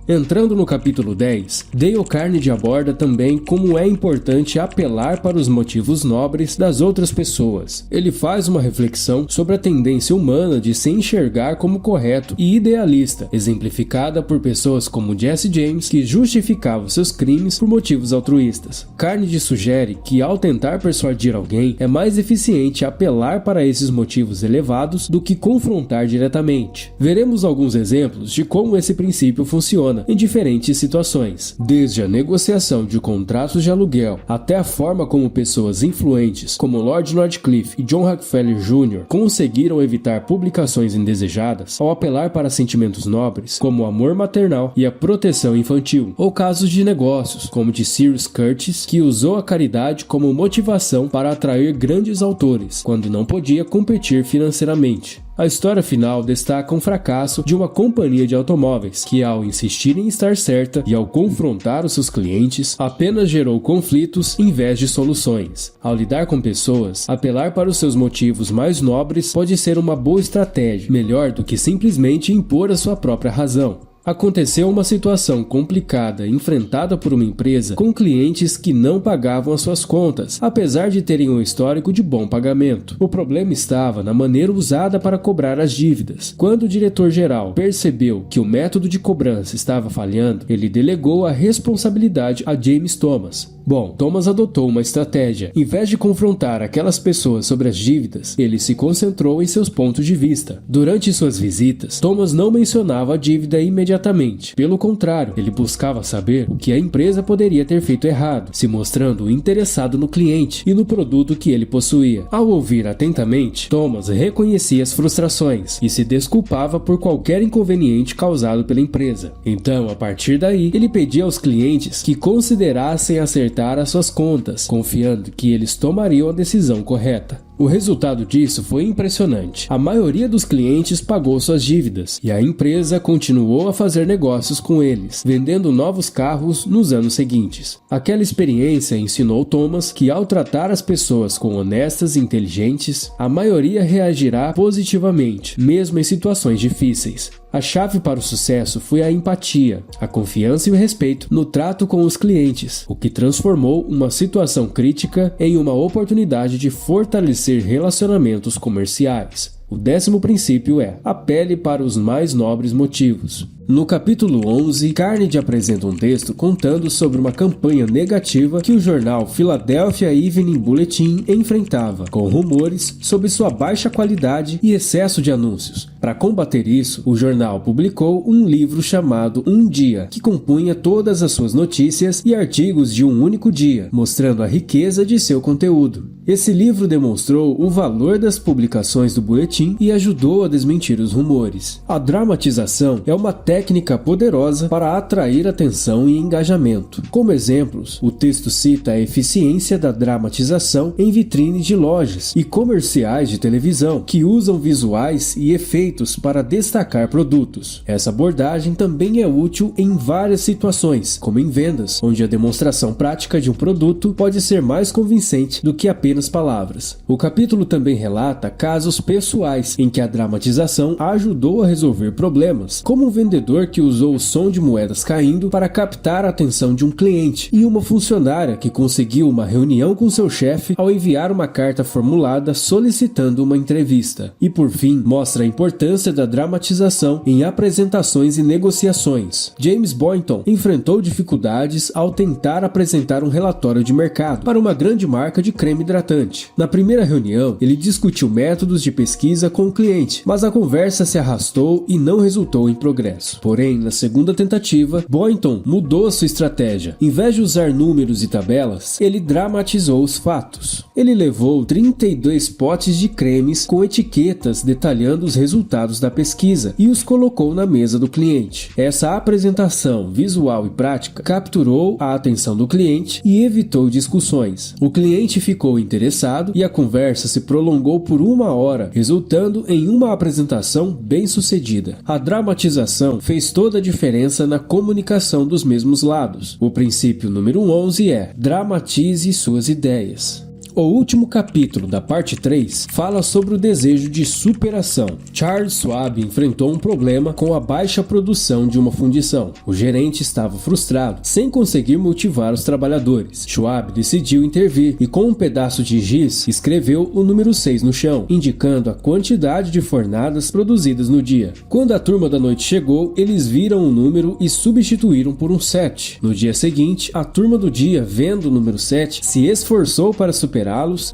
Entrando no capítulo 10, Dale Carnegie aborda também como é importante apelar para os motivos nobres das outras pessoas. Ele faz uma reflexão sobre a tendência humana de se enxergar como correto e idealista, exemplificada por pessoas como Jesse James, que justificavam seus crimes por motivos altruístas. Carnegie sugere que ao tentar persuadir alguém, é mais eficiente apelar para esses motivos elevados do que confrontar diretamente. Veremos alguns exemplos de como esse princípio funciona em diferentes situações, desde a negociação de contratos de aluguel até a forma como pessoas influentes como Lord Northcliffe e John Rockefeller Jr. conseguiram evitar publicações indesejadas ao apelar para sentimentos nobres como o amor maternal e a proteção infantil, ou casos de negócios como de Cyrus Curtis, que usou a caridade como motivação para atrair grandes autores quando não podia competir financeiramente. A história final destaca um fracasso de uma companhia de automóveis que, ao insistir em estar certa e ao confrontar os seus clientes, apenas gerou conflitos em vez de soluções. Ao lidar com pessoas, apelar para os seus motivos mais nobres pode ser uma boa estratégia, melhor do que simplesmente impor a sua própria razão. Aconteceu uma situação complicada enfrentada por uma empresa com clientes que não pagavam as suas contas, apesar de terem um histórico de bom pagamento. O problema estava na maneira usada para cobrar as dívidas. Quando o diretor-geral percebeu que o método de cobrança estava falhando, ele delegou a responsabilidade a James Thomas. Thomas adotou uma estratégia. Em vez de confrontar aquelas pessoas sobre as dívidas, ele se concentrou em seus pontos de vista. Durante suas visitas, Thomas não mencionava a dívida imediatamente. Pelo contrário, ele buscava saber o que a empresa poderia ter feito errado, se mostrando interessado no cliente e no produto que ele possuía. Ao ouvir atentamente, Thomas reconhecia as frustrações e se desculpava por qualquer inconveniente causado pela empresa. Então, a partir daí, ele pedia aos clientes que considerassem acertar as suas contas, confiando que eles tomariam a decisão correta. O resultado disso foi impressionante. A maioria dos clientes pagou suas dívidas e a empresa continuou a fazer negócios com eles, vendendo novos carros nos anos seguintes. Aquela experiência ensinou Thomas que ao tratar as pessoas como honestas e inteligentes, a maioria reagirá positivamente, mesmo em situações difíceis. A chave para o sucesso foi a empatia, a confiança e o respeito no trato com os clientes, o que transformou uma situação crítica em uma oportunidade de fortalecer relacionamentos comerciais. O 10º princípio é: apele para os mais nobres motivos. No capítulo 11, Carnegie apresenta um texto contando sobre uma campanha negativa que o jornal Philadelphia Evening Bulletin enfrentava, com rumores sobre sua baixa qualidade e excesso de anúncios. Para combater isso, o jornal publicou um livro chamado Um Dia, que compunha todas as suas notícias e artigos de um único dia, mostrando a riqueza de seu conteúdo. Esse livro demonstrou o valor das publicações do boletim e ajudou a desmentir os rumores. A dramatização é uma técnica técnica poderosa para atrair atenção e engajamento. Como exemplos, o texto cita a eficiência da dramatização em vitrines de lojas e comerciais de televisão, que usam visuais e efeitos para destacar produtos. Essa abordagem também é útil em várias situações, como em vendas, onde a demonstração prática de um produto pode ser mais convincente do que apenas palavras. O capítulo também relata casos pessoais em que a dramatização ajudou a resolver problemas, como um vendedor que usou o som de moedas caindo para captar a atenção de um cliente e uma funcionária que conseguiu uma reunião com seu chefe ao enviar uma carta formulada solicitando uma entrevista. E por fim, mostra a importância da dramatização em apresentações e negociações. James Boynton enfrentou dificuldades ao tentar apresentar um relatório de mercado para uma grande marca de creme hidratante. Na primeira reunião, ele discutiu métodos de pesquisa com o cliente, mas a conversa se arrastou e não resultou em progresso. Porém, na segunda tentativa, Boynton mudou sua estratégia. Em vez de usar números e tabelas, ele dramatizou os fatos. Ele levou 32 potes de cremes com etiquetas detalhando os resultados da pesquisa e os colocou na mesa do cliente. Essa apresentação visual e prática capturou a atenção do cliente e evitou discussões. O cliente ficou interessado e a conversa se prolongou por 1 hora, resultando em uma apresentação bem-sucedida. A dramatização fez toda a diferença na comunicação dos mesmos lados. O princípio número 11 é: dramatize suas ideias. O último capítulo da parte 3 fala sobre o desejo de superação. Charles Schwab enfrentou um problema com a baixa produção de uma fundição. O gerente estava frustrado, sem conseguir motivar os trabalhadores. Schwab decidiu intervir e, com um pedaço de giz, escreveu o número 6 no chão, indicando a quantidade de fornadas produzidas no dia. Quando a turma da noite chegou, eles viram o número e substituíram por um 7. No dia seguinte, a turma do dia, vendo o número 7, se esforçou para superá-los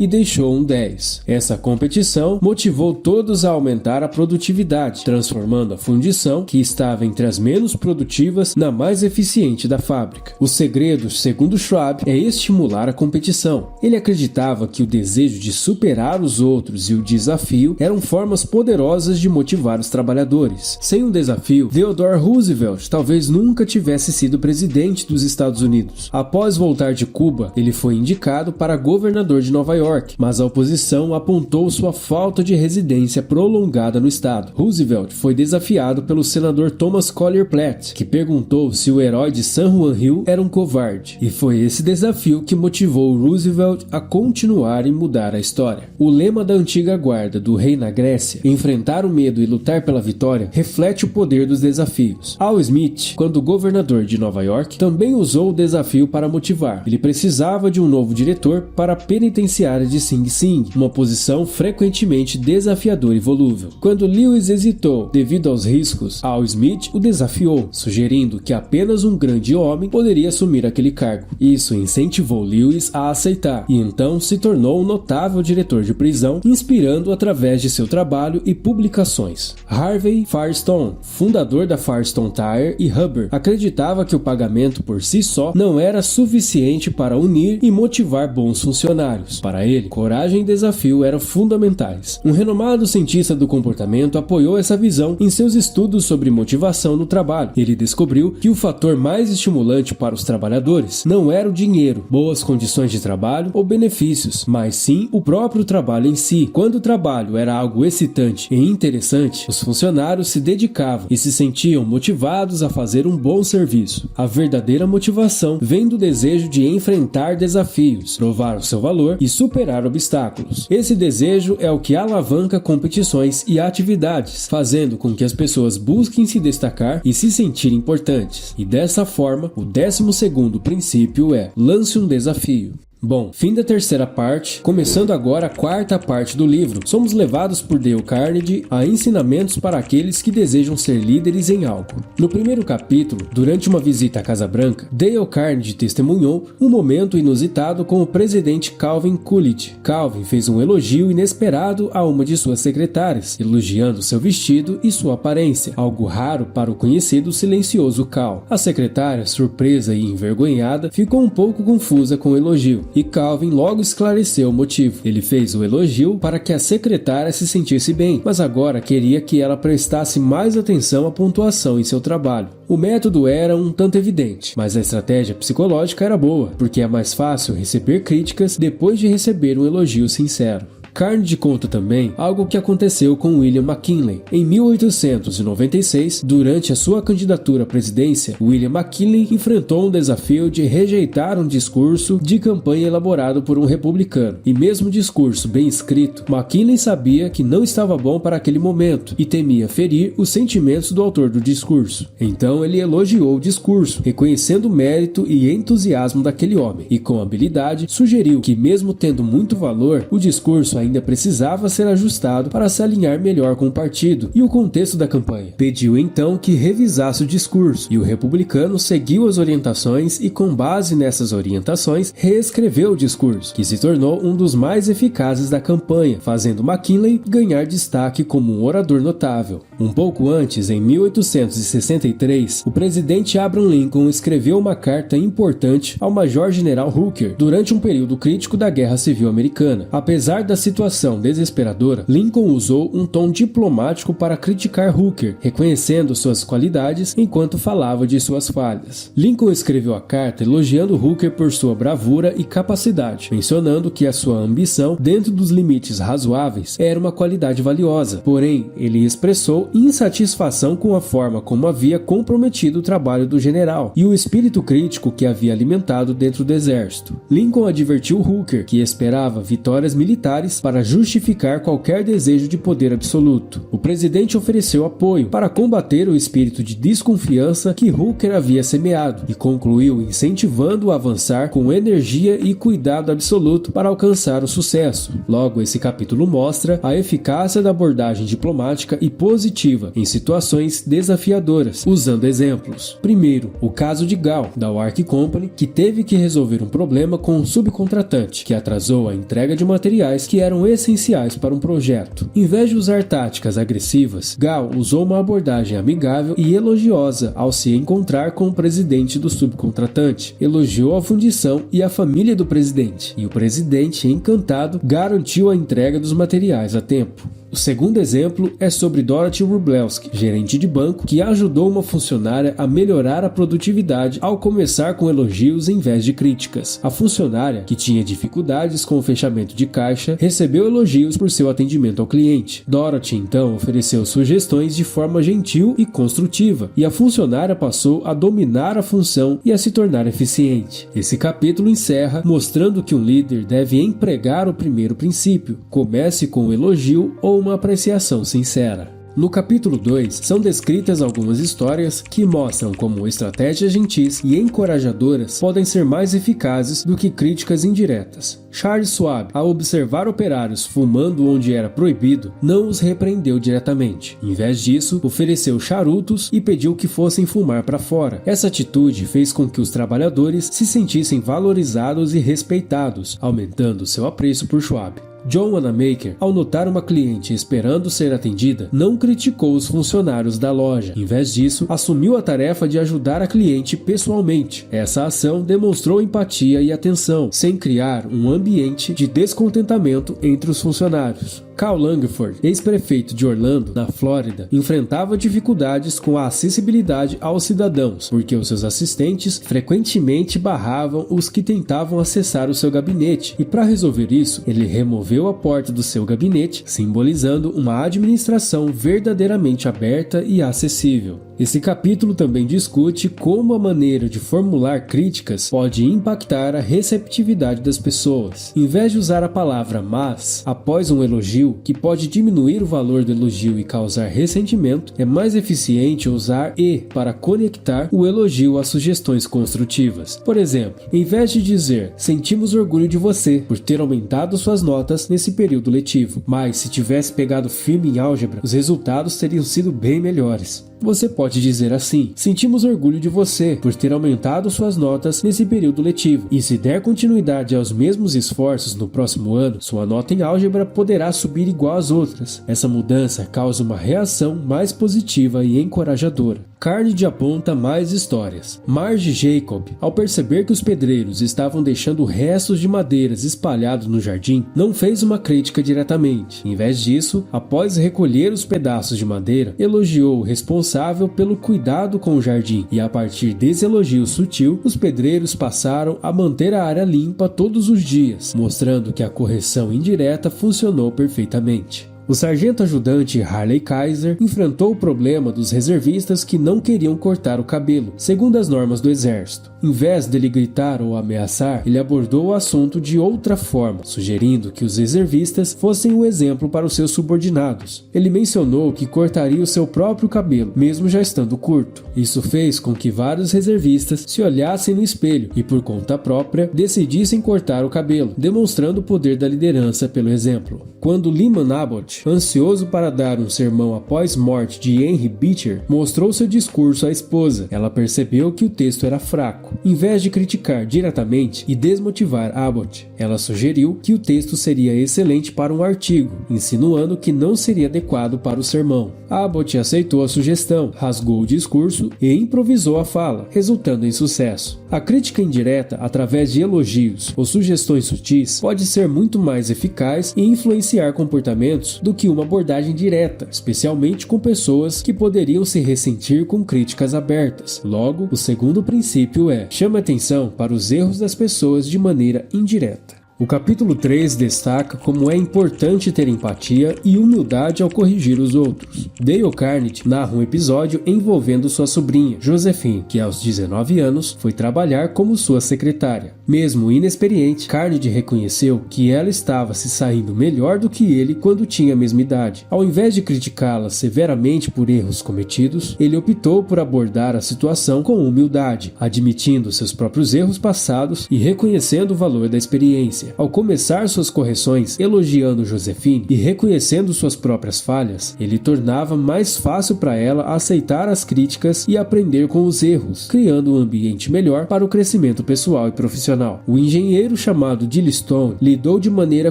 e deixou um 10. Essa competição motivou todos a aumentar a produtividade, transformando a fundição, que estava entre as menos produtivas, na mais eficiente da fábrica. O segredo, segundo Schwab, é estimular a competição. Ele acreditava que o desejo de superar os outros e o desafio eram formas poderosas de motivar os trabalhadores. Sem um desafio, Theodore Roosevelt talvez nunca tivesse sido presidente dos Estados Unidos. Após voltar de Cuba, ele foi indicado para governador de Nova York, mas a oposição apontou sua falta de residência prolongada no estado. Roosevelt foi desafiado pelo senador Thomas Collier Platt, que perguntou se o herói de San Juan Hill era um covarde. E foi esse desafio que motivou Roosevelt a continuar e mudar a história. O lema da antiga guarda do rei na Grécia, enfrentar o medo e lutar pela vitória, reflete o poder dos desafios. Al Smith, quando governador de Nova York, também usou o desafio para motivar. Ele precisava de um novo diretor para a penitenciária de Sing Sing, uma posição frequentemente desafiadora e volúvel. Quando Lewis hesitou devido aos riscos, Al Smith o desafiou, sugerindo que apenas um grande homem poderia assumir aquele cargo. Isso incentivou Lewis a aceitar, e então se tornou um notável diretor de prisão, inspirando através de seu trabalho e publicações. Harvey Firestone, fundador da Firestone Tire e Hubbard, acreditava que o pagamento por si só não era suficiente para unir e motivar bons funcionários. Para ele, coragem e desafio eram fundamentais. Um renomado cientista do comportamento apoiou essa visão em seus estudos sobre motivação no trabalho. Ele descobriu que o fator mais estimulante para os trabalhadores não era o dinheiro, boas condições de trabalho ou benefícios, mas sim o próprio trabalho em si. Quando o trabalho era algo excitante e interessante, os funcionários se dedicavam e se sentiam motivados a fazer um bom serviço. A verdadeira motivação vem do desejo de enfrentar desafios, provar o seu valor e superar obstáculos. Esse desejo é o que alavanca competições e atividades, fazendo com que as pessoas busquem se destacar e se sentir importantes. E dessa forma, o 12º princípio é: lance um desafio. Bom, fim da terceira parte, começando agora a quarta parte do livro. Somos levados por Dale Carnegie a ensinamentos para aqueles que desejam ser líderes em algo. No primeiro capítulo, durante uma visita à Casa Branca, Dale Carnegie testemunhou um momento inusitado com o presidente Calvin Coolidge. Calvin fez um elogio inesperado a uma de suas secretárias, elogiando seu vestido e sua aparência, algo raro para o conhecido silencioso Cal. A secretária, surpresa e envergonhada, ficou um pouco confusa com o elogio e Calvin logo esclareceu o motivo. Ele fez o elogio para que a secretária se sentisse bem, mas agora queria que ela prestasse mais atenção à pontuação em seu trabalho. O método era um tanto evidente, mas a estratégia psicológica era boa, porque é mais fácil receber críticas depois de receber um elogio sincero. Carnegie conta também algo que aconteceu com William McKinley. Em 1896, durante a sua candidatura à presidência, William McKinley enfrentou um desafio de rejeitar um discurso de campanha elaborado por um republicano. E mesmo discurso bem escrito, McKinley sabia que não estava bom para aquele momento e temia ferir os sentimentos do autor do discurso. Então ele elogiou o discurso, reconhecendo o mérito e entusiasmo daquele homem, e com habilidade sugeriu que, mesmo tendo muito valor, o discurso ainda precisava ser ajustado para se alinhar melhor com o partido e o contexto da campanha. Pediu então que revisasse o discurso, e o republicano seguiu as orientações e, com base nessas orientações, reescreveu o discurso, que se tornou um dos mais eficazes da campanha, fazendo McKinley ganhar destaque como um orador notável. Um pouco antes, em 1863, o presidente Abraham Lincoln escreveu uma carta importante ao major-general Hooker durante um período crítico da Guerra Civil Americana. Apesar da situação desesperadora, Lincoln usou um tom diplomático para criticar Hooker, reconhecendo suas qualidades enquanto falava de suas falhas. Lincoln escreveu a carta elogiando Hooker por sua bravura e capacidade, mencionando que a sua ambição, dentro dos limites razoáveis, era uma qualidade valiosa. Porém, ele expressou insatisfação com a forma como havia comprometido o trabalho do general e o espírito crítico que havia alimentado dentro do exército. Lincoln advertiu Hooker que esperava vitórias militares para justificar qualquer desejo de poder absoluto. O presidente ofereceu apoio para combater o espírito de desconfiança que Hooker havia semeado e concluiu incentivando-o a avançar com energia e cuidado absoluto para alcançar o sucesso. Logo, esse capítulo mostra a eficácia da abordagem diplomática e positiva em situações desafiadoras, usando exemplos. Primeiro, o caso de Gall, da Wark Company, que teve que resolver um problema com um subcontratante, que atrasou a entrega de materiais que eram essenciais para um projeto. Em vez de usar táticas agressivas, Gall usou uma abordagem amigável e elogiosa ao se encontrar com o presidente do subcontratante. Elogiou a fundição e a família do presidente, e o presidente, encantado, garantiu a entrega dos materiais a tempo. O segundo exemplo é sobre Dorothy Wroblewski, gerente de banco, que ajudou uma funcionária a melhorar a produtividade ao começar com elogios em vez de críticas. A funcionária, que tinha dificuldades com o fechamento de caixa, recebeu elogios por seu atendimento ao cliente. Dorothy então ofereceu sugestões de forma gentil e construtiva, e a funcionária passou a dominar a função e a se tornar eficiente. Esse capítulo encerra mostrando que um líder deve empregar o primeiro princípio: comece com um elogio ou uma apreciação sincera. No capítulo 2, são descritas algumas histórias que mostram como estratégias gentis e encorajadoras podem ser mais eficazes do que críticas indiretas. Charles Schwab, ao observar operários fumando onde era proibido, não os repreendeu diretamente. Em vez disso, ofereceu charutos e pediu que fossem fumar para fora. Essa atitude fez com que os trabalhadores se sentissem valorizados e respeitados, aumentando seu apreço por Schwab. John Wanamaker, ao notar uma cliente esperando ser atendida, não criticou os funcionários da loja. Em vez disso, assumiu a tarefa de ajudar a cliente pessoalmente. Essa ação demonstrou empatia e atenção, sem criar um ambiente de descontentamento entre os funcionários. Carl Langford, ex-prefeito de Orlando, na Flórida, enfrentava dificuldades com a acessibilidade aos cidadãos, porque os seus assistentes frequentemente barravam os que tentavam acessar o seu gabinete, e para resolver isso, ele removeu a porta do seu gabinete, simbolizando uma administração verdadeiramente aberta e acessível. Esse capítulo também discute como a maneira de formular críticas pode impactar a receptividade das pessoas. Em vez de usar a palavra mas após um elogio, que pode diminuir o valor do elogio e causar ressentimento, é mais eficiente usar e para conectar o elogio às sugestões construtivas. Por exemplo, em vez de dizer sentimos orgulho de você por ter aumentado suas notas nesse período letivo, mas se tivesse pegado firme em álgebra, os resultados teriam sido bem melhores. Você pode dizer assim: sentimos orgulho de você por ter aumentado suas notas nesse período letivo, e se der continuidade aos mesmos esforços no próximo ano, sua nota em álgebra poderá subir igual às outras. Essa mudança causa uma reação mais positiva e encorajadora. Carnegie aponta mais histórias. Marge Jacob, ao perceber que os pedreiros estavam deixando restos de madeiras espalhados no jardim, não fez uma crítica diretamente. Em vez disso, após recolher os pedaços de madeira, elogiou o responsável pelo cuidado com o jardim, e a partir desse elogio sutil, os pedreiros passaram a manter a área limpa todos os dias, mostrando que a correção indireta funcionou perfeitamente. O sargento ajudante Harley Kaiser enfrentou o problema dos reservistas que não queriam cortar o cabelo, segundo as normas do exército. Em vez dele gritar ou ameaçar, ele abordou o assunto de outra forma, sugerindo que os reservistas fossem um exemplo para os seus subordinados. Ele mencionou que cortaria o seu próprio cabelo, mesmo já estando curto. Isso fez com que vários reservistas se olhassem no espelho e, por conta própria, decidissem cortar o cabelo, demonstrando o poder da liderança pelo exemplo. Quando Lyman Abbott, ansioso para dar um sermão após morte de Henry Beecher, mostrou seu discurso à esposa, ela percebeu que o texto era fraco. Em vez de criticar diretamente e desmotivar Abbott, ela sugeriu que o texto seria excelente para um artigo, insinuando que não seria adequado para o sermão. Abbott aceitou a sugestão, rasgou o discurso e improvisou a fala, resultando em sucesso. A crítica indireta, através de elogios ou sugestões sutis, pode ser muito mais eficaz e influenciar comportamentos do que uma abordagem direta, especialmente com pessoas que poderiam se ressentir com críticas abertas. Logo, o segundo princípio é: chame atenção para os erros das pessoas de maneira indireta. O capítulo 3 destaca como é importante ter empatia e humildade ao corrigir os outros. Dale Carnegie narra um episódio envolvendo sua sobrinha, Josephine, que aos 19 anos foi trabalhar como sua secretária. Mesmo inexperiente, Carnegie reconheceu que ela estava se saindo melhor do que ele quando tinha a mesma idade. Ao invés de criticá-la severamente por erros cometidos, ele optou por abordar a situação com humildade, admitindo seus próprios erros passados e reconhecendo o valor da experiência. Ao começar suas correções elogiando Josephine e reconhecendo suas próprias falhas, ele tornava mais fácil para ela aceitar as críticas e aprender com os erros, criando um ambiente melhor para o crescimento pessoal e profissional. O engenheiro chamado Dilly Stone lidou de maneira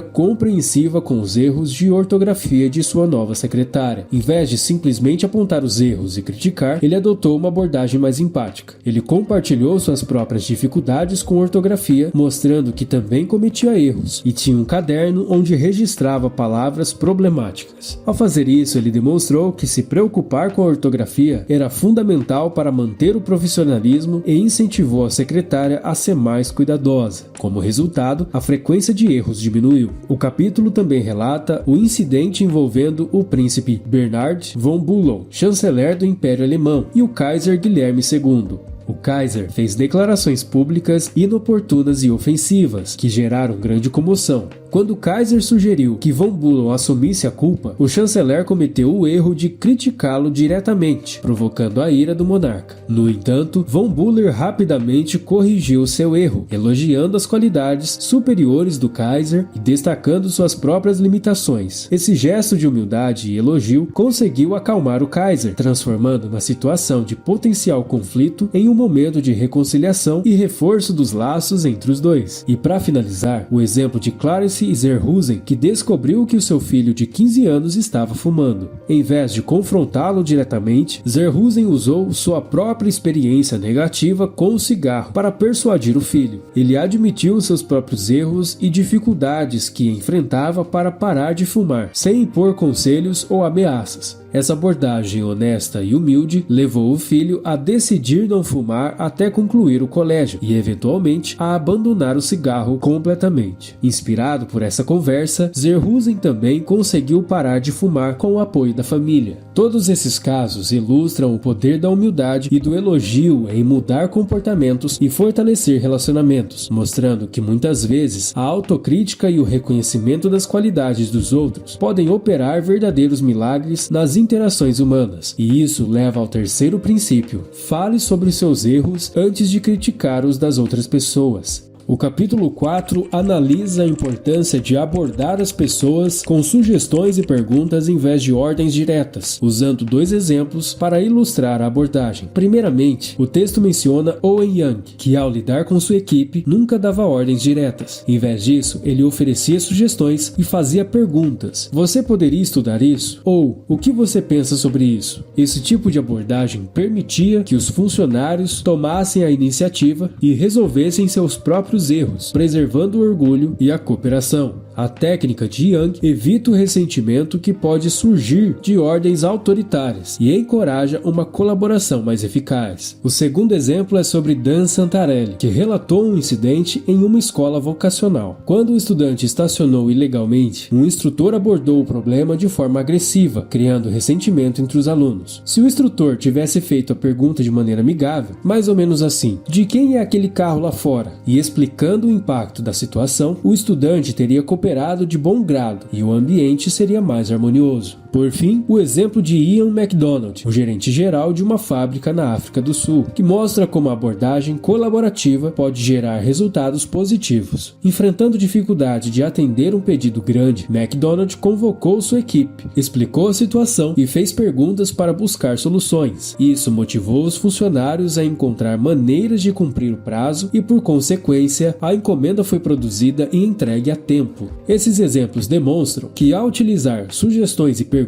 compreensiva com os erros de ortografia de sua nova secretária. Em vez de simplesmente apontar os erros e criticar, ele adotou uma abordagem mais empática. Ele compartilhou suas próprias dificuldades com ortografia, mostrando que também cometia erros, e tinha um caderno onde registrava palavras problemáticas. Ao fazer isso, ele demonstrou que se preocupar com a ortografia era fundamental para manter o profissionalismo e incentivou a secretária a ser mais cuidadosa. Como resultado, a frequência de erros diminuiu. O capítulo também relata o incidente envolvendo o príncipe Bernhard von Bülow, chanceler do Império Alemão, e o Kaiser Guilherme II. O Kaiser fez declarações públicas inoportunas e ofensivas, que geraram grande comoção. Quando Kaiser sugeriu que von Bülow assumisse a culpa, o chanceler cometeu o erro de criticá-lo diretamente, provocando a ira do monarca. No entanto, von Bülow rapidamente corrigiu seu erro, elogiando as qualidades superiores do Kaiser e destacando suas próprias limitações. Esse gesto de humildade e elogio conseguiu acalmar o Kaiser, transformando uma situação de potencial conflito em um momento de reconciliação e reforço dos laços entre os dois. E para finalizar, o exemplo de Clarence Zerhusen, que descobriu que o seu filho de 15 anos estava fumando. Em vez de confrontá-lo diretamente, Zerhusen usou sua própria experiência negativa com o cigarro para persuadir o filho. Ele admitiu seus próprios erros e dificuldades que enfrentava para parar de fumar, sem impor conselhos ou ameaças. Essa abordagem honesta e humilde levou o filho a decidir não fumar até concluir o colégio e, eventualmente, a abandonar o cigarro completamente. Inspirado por essa conversa, Zerhusen também conseguiu parar de fumar com o apoio da família. Todos esses casos ilustram o poder da humildade e do elogio em mudar comportamentos e fortalecer relacionamentos, mostrando que muitas vezes a autocrítica e o reconhecimento das qualidades dos outros podem operar verdadeiros milagres nas interações humanas. E isso leva ao terceiro princípio: fale sobre seus erros antes de criticar os das outras pessoas. O capítulo 4 analisa a importância de abordar as pessoas com sugestões e perguntas em vez de ordens diretas, usando 2 exemplos para ilustrar a abordagem. Primeiramente, o texto menciona Owen Young, que ao lidar com sua equipe nunca dava ordens diretas. Em vez disso, ele oferecia sugestões e fazia perguntas. Você poderia estudar isso? Ou, o que você pensa sobre isso? Esse tipo de abordagem permitia que os funcionários tomassem a iniciativa e resolvessem seus próprios erros, preservando o orgulho e a cooperação. A técnica de Young evita o ressentimento que pode surgir de ordens autoritárias e encoraja uma colaboração mais eficaz. O segundo exemplo é sobre Dan Santarelli, que relatou um incidente em uma escola vocacional. Quando um estudante estacionou ilegalmente, um instrutor abordou o problema de forma agressiva, criando ressentimento entre os alunos. Se o instrutor tivesse feito a pergunta de maneira amigável, mais ou menos assim: de quem é aquele carro lá fora? E explicando o impacto da situação, o estudante teria cooperado de bom grado e o ambiente seria mais harmonioso. Por fim, o exemplo de Ian MacDonald, o gerente geral de uma fábrica na África do Sul, que mostra como a abordagem colaborativa pode gerar resultados positivos. Enfrentando dificuldade de atender um pedido grande, MacDonald convocou sua equipe, explicou a situação e fez perguntas para buscar soluções. Isso motivou os funcionários a encontrar maneiras de cumprir o prazo e, por consequência, a encomenda foi produzida e entregue a tempo. Esses exemplos demonstram que, ao utilizar sugestões e perguntas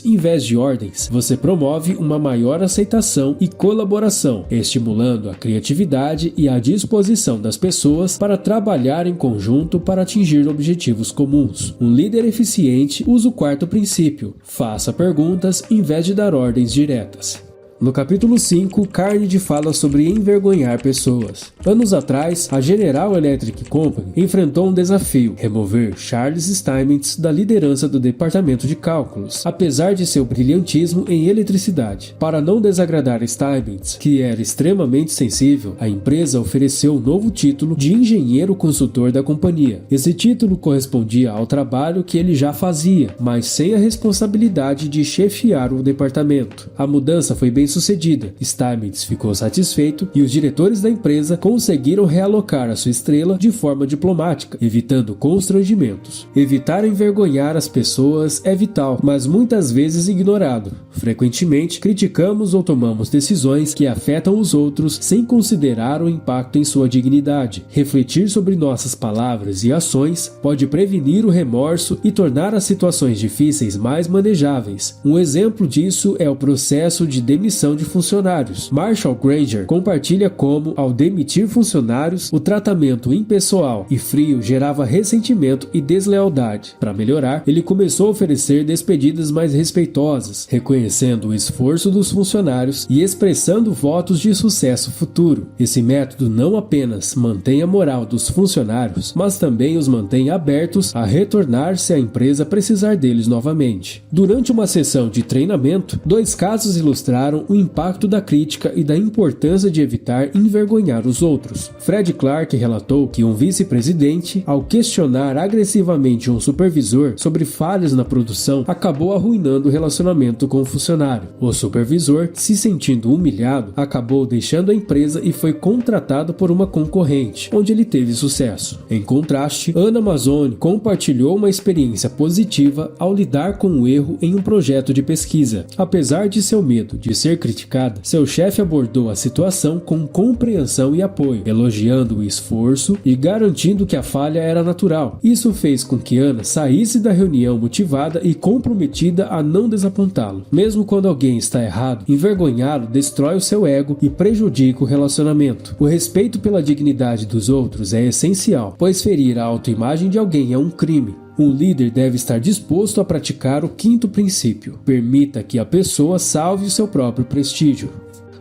em vez de ordens, você promove uma maior aceitação e colaboração, estimulando a criatividade e a disposição das pessoas para trabalhar em conjunto para atingir objetivos comuns. Um líder eficiente usa o 4º princípio: faça perguntas em vez de dar ordens diretas. No capítulo 5, Carnegie fala sobre envergonhar pessoas. Anos atrás, a General Electric Company enfrentou um desafio: remover Charles Steinmetz da liderança do departamento de cálculos, apesar de seu brilhantismo em eletricidade. Para não desagradar Steinmetz, que era extremamente sensível, a empresa ofereceu um novo título de engenheiro consultor da companhia. Esse título correspondia ao trabalho que ele já fazia, mas sem a responsabilidade de chefiar o departamento. A mudança foi bem sucedida. Steinmetz ficou satisfeito e os diretores da empresa conseguiram realocar a sua estrela de forma diplomática, evitando constrangimentos. Evitar envergonhar as pessoas é vital, mas muitas vezes ignorado. Frequentemente, criticamos ou tomamos decisões que afetam os outros sem considerar o impacto em sua dignidade. Refletir sobre nossas palavras e ações pode prevenir o remorso e tornar as situações difíceis mais manejáveis. Um exemplo disso é o processo de demissão de funcionários. Marshall Granger compartilha como, ao demitir funcionários, o tratamento impessoal e frio gerava ressentimento e deslealdade. Para melhorar, ele começou a oferecer despedidas mais respeitosas, reconhecendo o esforço dos funcionários e expressando votos de sucesso futuro. Esse método não apenas mantém a moral dos funcionários, mas também os mantém abertos a retornar se a empresa precisar deles novamente. Durante uma sessão de treinamento, 2 casos ilustraram o impacto da crítica e da importância de evitar envergonhar os outros. Fred Clark relatou que um vice-presidente, ao questionar agressivamente um supervisor sobre falhas na produção, acabou arruinando o relacionamento com o funcionário. O supervisor, se sentindo humilhado, acabou deixando a empresa e foi contratado por uma concorrente, onde ele teve sucesso. Em contraste, Ana Mazzoni compartilhou uma experiência positiva ao lidar com o erro em um projeto de pesquisa. Apesar de seu medo de ser criticada, seu chefe abordou a situação com compreensão e apoio, elogiando o esforço e garantindo que a falha era natural. Isso fez com que Ana saísse da reunião motivada e comprometida a não desapontá-lo. Mesmo quando alguém está errado, envergonhá-lo destrói o seu ego e prejudica o relacionamento. O respeito pela dignidade dos outros é essencial, pois ferir a autoimagem de alguém é um crime. Um líder deve estar disposto a praticar o 5º princípio: permita que a pessoa salve o seu próprio prestígio.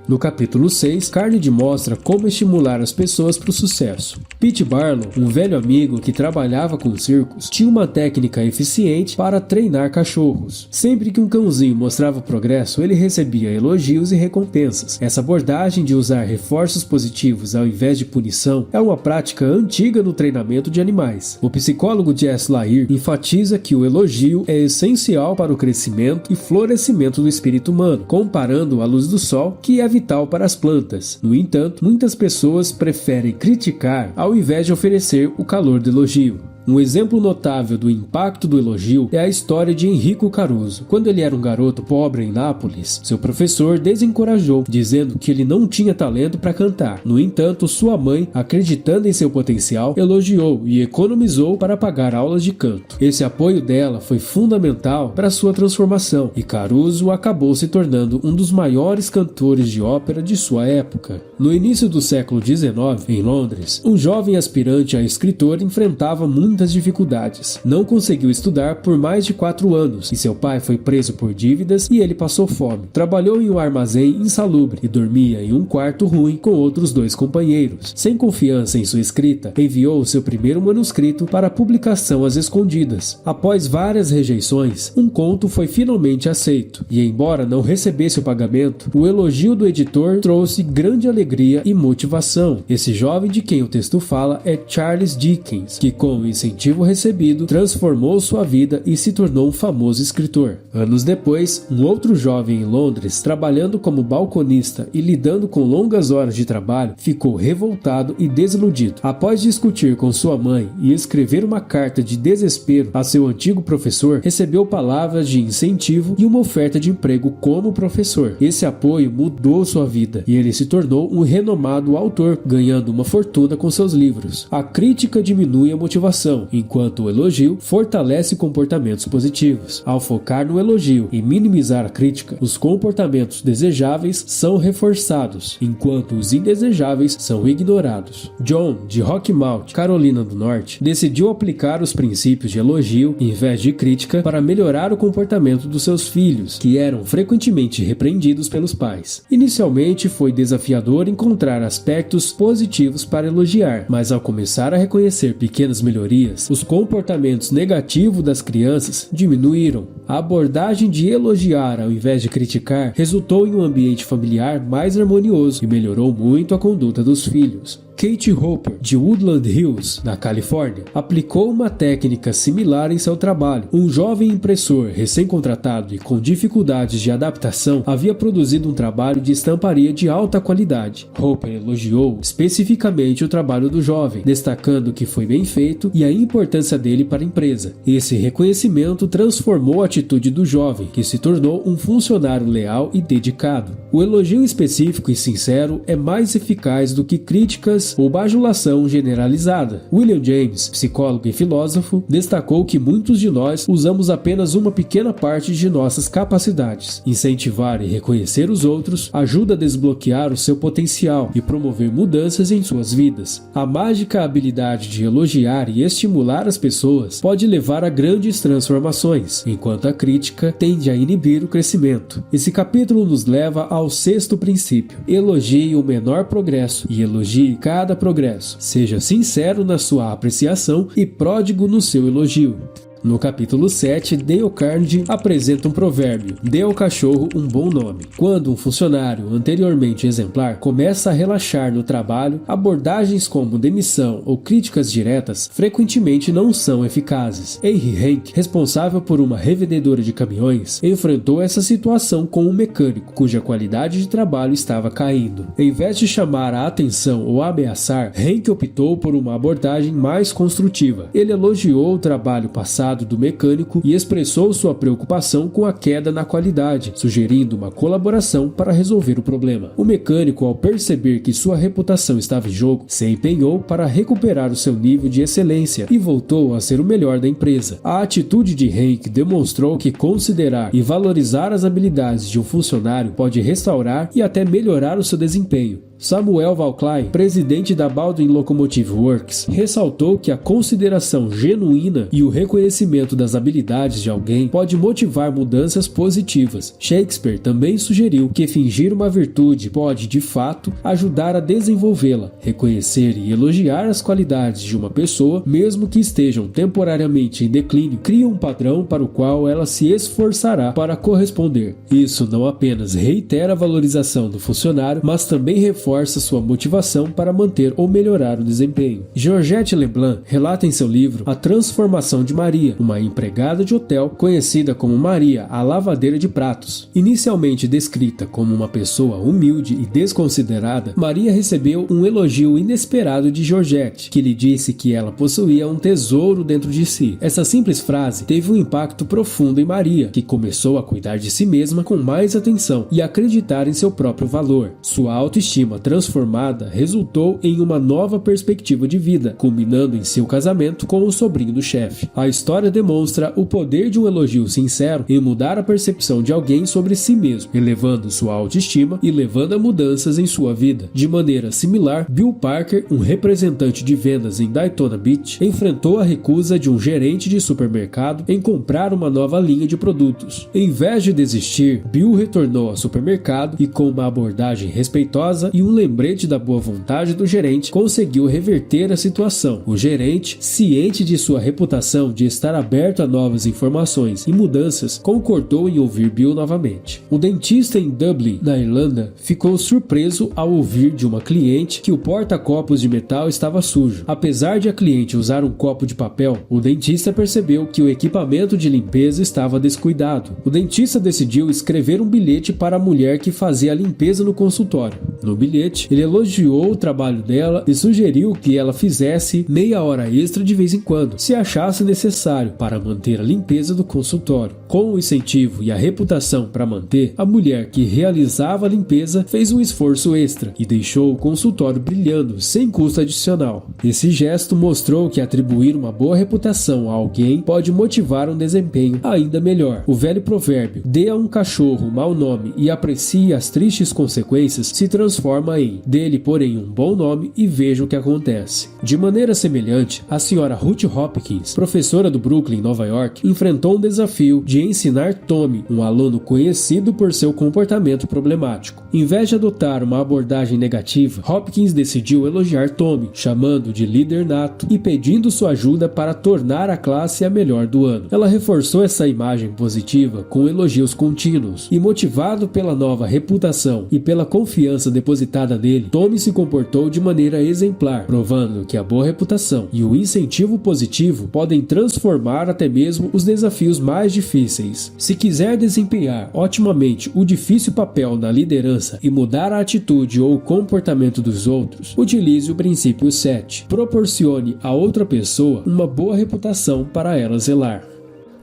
No capítulo 6, Carnegie mostra como estimular as pessoas para o sucesso. Pete Barlow, um velho amigo que trabalhava com circos, tinha uma técnica eficiente para treinar cachorros. Sempre que um cãozinho mostrava progresso, ele recebia elogios e recompensas. Essa abordagem de usar reforços positivos ao invés de punição é uma prática antiga no treinamento de animais. O psicólogo Jess Lahir enfatiza que o elogio é essencial para o crescimento e florescimento do espírito humano, comparando a luz do sol, que é vital para as plantas. No entanto, muitas pessoas preferem criticar ao invés de oferecer o calor do elogio. Um exemplo notável do impacto do elogio é a história de Enrico Caruso. Quando ele era um garoto pobre em Nápoles, seu professor desencorajou, dizendo que ele não tinha talento para cantar. No entanto, sua mãe, acreditando em seu potencial, elogiou e economizou para pagar aulas de canto. Esse apoio dela foi fundamental para sua transformação, e Caruso acabou se tornando um dos maiores cantores de ópera de sua época. No início do século XIX, em Londres, um jovem aspirante a escritor enfrentava muitas dificuldades. Não conseguiu estudar por mais de 4 anos e seu pai foi preso por dívidas e ele passou fome. Trabalhou em um armazém insalubre e dormia em um quarto ruim com outros 2 companheiros. Sem confiança em sua escrita, enviou seu primeiro manuscrito para publicação às escondidas. Após várias rejeições, um conto foi finalmente aceito e, embora não recebesse o pagamento, o elogio do editor trouxe grande alegria e motivação. Esse jovem de quem o texto fala é Charles Dickens, que com o incentivo recebido transformou sua vida e se tornou um famoso escritor. Anos depois, um outro jovem em Londres, trabalhando como balconista e lidando com longas horas de trabalho, ficou revoltado e desiludido. Após discutir com sua mãe e escrever uma carta de desespero a seu antigo professor, recebeu palavras de incentivo e uma oferta de emprego como professor. Esse apoio mudou sua vida e ele se tornou um renomado autor, ganhando uma fortuna com seus livros. A crítica diminui a motivação, enquanto o elogio fortalece comportamentos positivos. Ao focar no elogio e minimizar a crítica, os comportamentos desejáveis são reforçados, enquanto os indesejáveis são ignorados. John, de Rockmount, Carolina do Norte, decidiu aplicar os princípios de elogio em vez de crítica para melhorar o comportamento dos seus filhos, que eram frequentemente repreendidos pelos pais. Inicialmente foi desafiador encontrar aspectos positivos para elogiar, mas ao começar a reconhecer pequenas melhorias, os comportamentos negativos das crianças diminuíram. A abordagem de elogiar ao invés de criticar resultou em um ambiente familiar mais harmonioso e melhorou muito a conduta dos filhos. Kate Hopper, de Woodland Hills, na Califórnia, aplicou uma técnica similar em seu trabalho. Um jovem impressor recém-contratado e com dificuldades de adaptação havia produzido um trabalho de estamparia de alta qualidade. Hopper elogiou especificamente o trabalho do jovem, destacando que foi bem feito e a importância dele para a empresa. Esse reconhecimento transformou a atitude do jovem, que se tornou um funcionário leal e dedicado. O elogio específico e sincero é mais eficaz do que críticas ou bajulação generalizada. William James, psicólogo e filósofo, destacou que muitos de nós usamos apenas uma pequena parte de nossas capacidades. Incentivar e reconhecer os outros ajuda a desbloquear o seu potencial e promover mudanças em suas vidas. A mágica habilidade de elogiar e estimular as pessoas pode levar a grandes transformações, enquanto a crítica tende a inibir o crescimento. Esse capítulo nos leva ao 6º princípio: elogie o menor progresso e elogie cada progresso. Seja sincero na sua apreciação e pródigo no seu elogio. No capítulo 7, Dale Carnegie apresenta um provérbio: dê ao cachorro um bom nome. Quando um funcionário anteriormente exemplar começa a relaxar no trabalho, abordagens como demissão ou críticas diretas frequentemente não são eficazes. Henry Henke, responsável por uma revendedora de caminhões, enfrentou essa situação com um mecânico cuja qualidade de trabalho estava caindo. Em vez de chamar a atenção ou ameaçar, Henke optou por uma abordagem mais construtiva. Ele elogiou o trabalho passado do mecânico e expressou sua preocupação com a queda na qualidade, sugerindo uma colaboração para resolver o problema. O mecânico, ao perceber que sua reputação estava em jogo, se empenhou para recuperar o seu nível de excelência e voltou a ser o melhor da empresa. A atitude de Henke demonstrou que considerar e valorizar as habilidades de um funcionário pode restaurar e até melhorar o seu desempenho. Samuel Valcline, presidente da Baldwin Locomotive Works, ressaltou que a consideração genuína e o reconhecimento das habilidades de alguém pode motivar mudanças positivas. Shakespeare também sugeriu que fingir uma virtude pode, de fato, ajudar a desenvolvê-la. Reconhecer e elogiar as qualidades de uma pessoa, mesmo que estejam temporariamente em declínio, cria um padrão para o qual ela se esforçará para corresponder. Isso não apenas reitera a valorização do funcionário, mas também reforça reforça sua motivação para manter ou melhorar o desempenho. Georgette Leblanc relata em seu livro A Transformação de Maria, uma empregada de hotel conhecida como Maria, a lavadeira de pratos. Inicialmente descrita como uma pessoa humilde e desconsiderada, Maria recebeu um elogio inesperado de Georgette, que lhe disse que ela possuía um tesouro dentro de si. Essa simples frase teve um impacto profundo em Maria, que começou a cuidar de si mesma com mais atenção e acreditar em seu próprio valor. Sua autoestima transformada resultou em uma nova perspectiva de vida, culminando em seu casamento com o sobrinho do chefe. A história demonstra o poder de um elogio sincero em mudar a percepção de alguém sobre si mesmo, elevando sua autoestima e levando a mudanças em sua vida. De maneira similar, Bill Parker, um representante de vendas em Daytona Beach, enfrentou a recusa de um gerente de supermercado em comprar uma nova linha de produtos. Em vez de desistir, Bill retornou ao supermercado e, com uma abordagem respeitosa e um lembrete da boa vontade do gerente, conseguiu reverter a situação. O gerente, ciente de sua reputação de estar aberto a novas informações e mudanças, concordou em ouvir Bill novamente. O dentista em Dublin, na Irlanda, ficou surpreso ao ouvir de uma cliente que o porta-copos de metal estava sujo. Apesar de a cliente usar um copo de papel, o dentista percebeu que o equipamento de limpeza estava descuidado. O dentista decidiu escrever um bilhete para a mulher que fazia a limpeza no consultório. No bilhete, ele elogiou o trabalho dela e sugeriu que ela fizesse meia hora extra de vez em quando, se achasse necessário, para manter a limpeza do consultório. Com o incentivo e a reputação para manter, a mulher que realizava a limpeza fez um esforço extra e deixou o consultório brilhando sem custo adicional. Esse gesto mostrou que atribuir uma boa reputação a alguém pode motivar um desempenho ainda melhor. O velho provérbio "dê a um cachorro um mau nome e aprecie as tristes consequências" se transforma em "dê-lhe, porém, um bom nome e veja o que acontece". De maneira semelhante, a senhora Ruth Hopkins, professora do Brooklyn, Nova York, enfrentou um desafio de ensinar Tommy, um aluno conhecido por seu comportamento problemático. Em vez de adotar uma abordagem negativa, Hopkins decidiu elogiar Tommy, chamando de líder nato e pedindo sua ajuda para tornar a classe a melhor do ano. Ela reforçou essa imagem positiva com elogios contínuos e, motivado pela nova reputação e pela confiança depositada nele, Tommy se comportou de maneira exemplar, provando que a boa reputação e o incentivo positivo podem transformar até mesmo os desafios mais difíceis. Se quiser desempenhar otimamente o difícil papel na liderança e mudar a atitude ou o comportamento dos outros, utilize o princípio 7. Proporcione a outra pessoa uma boa reputação para ela zelar.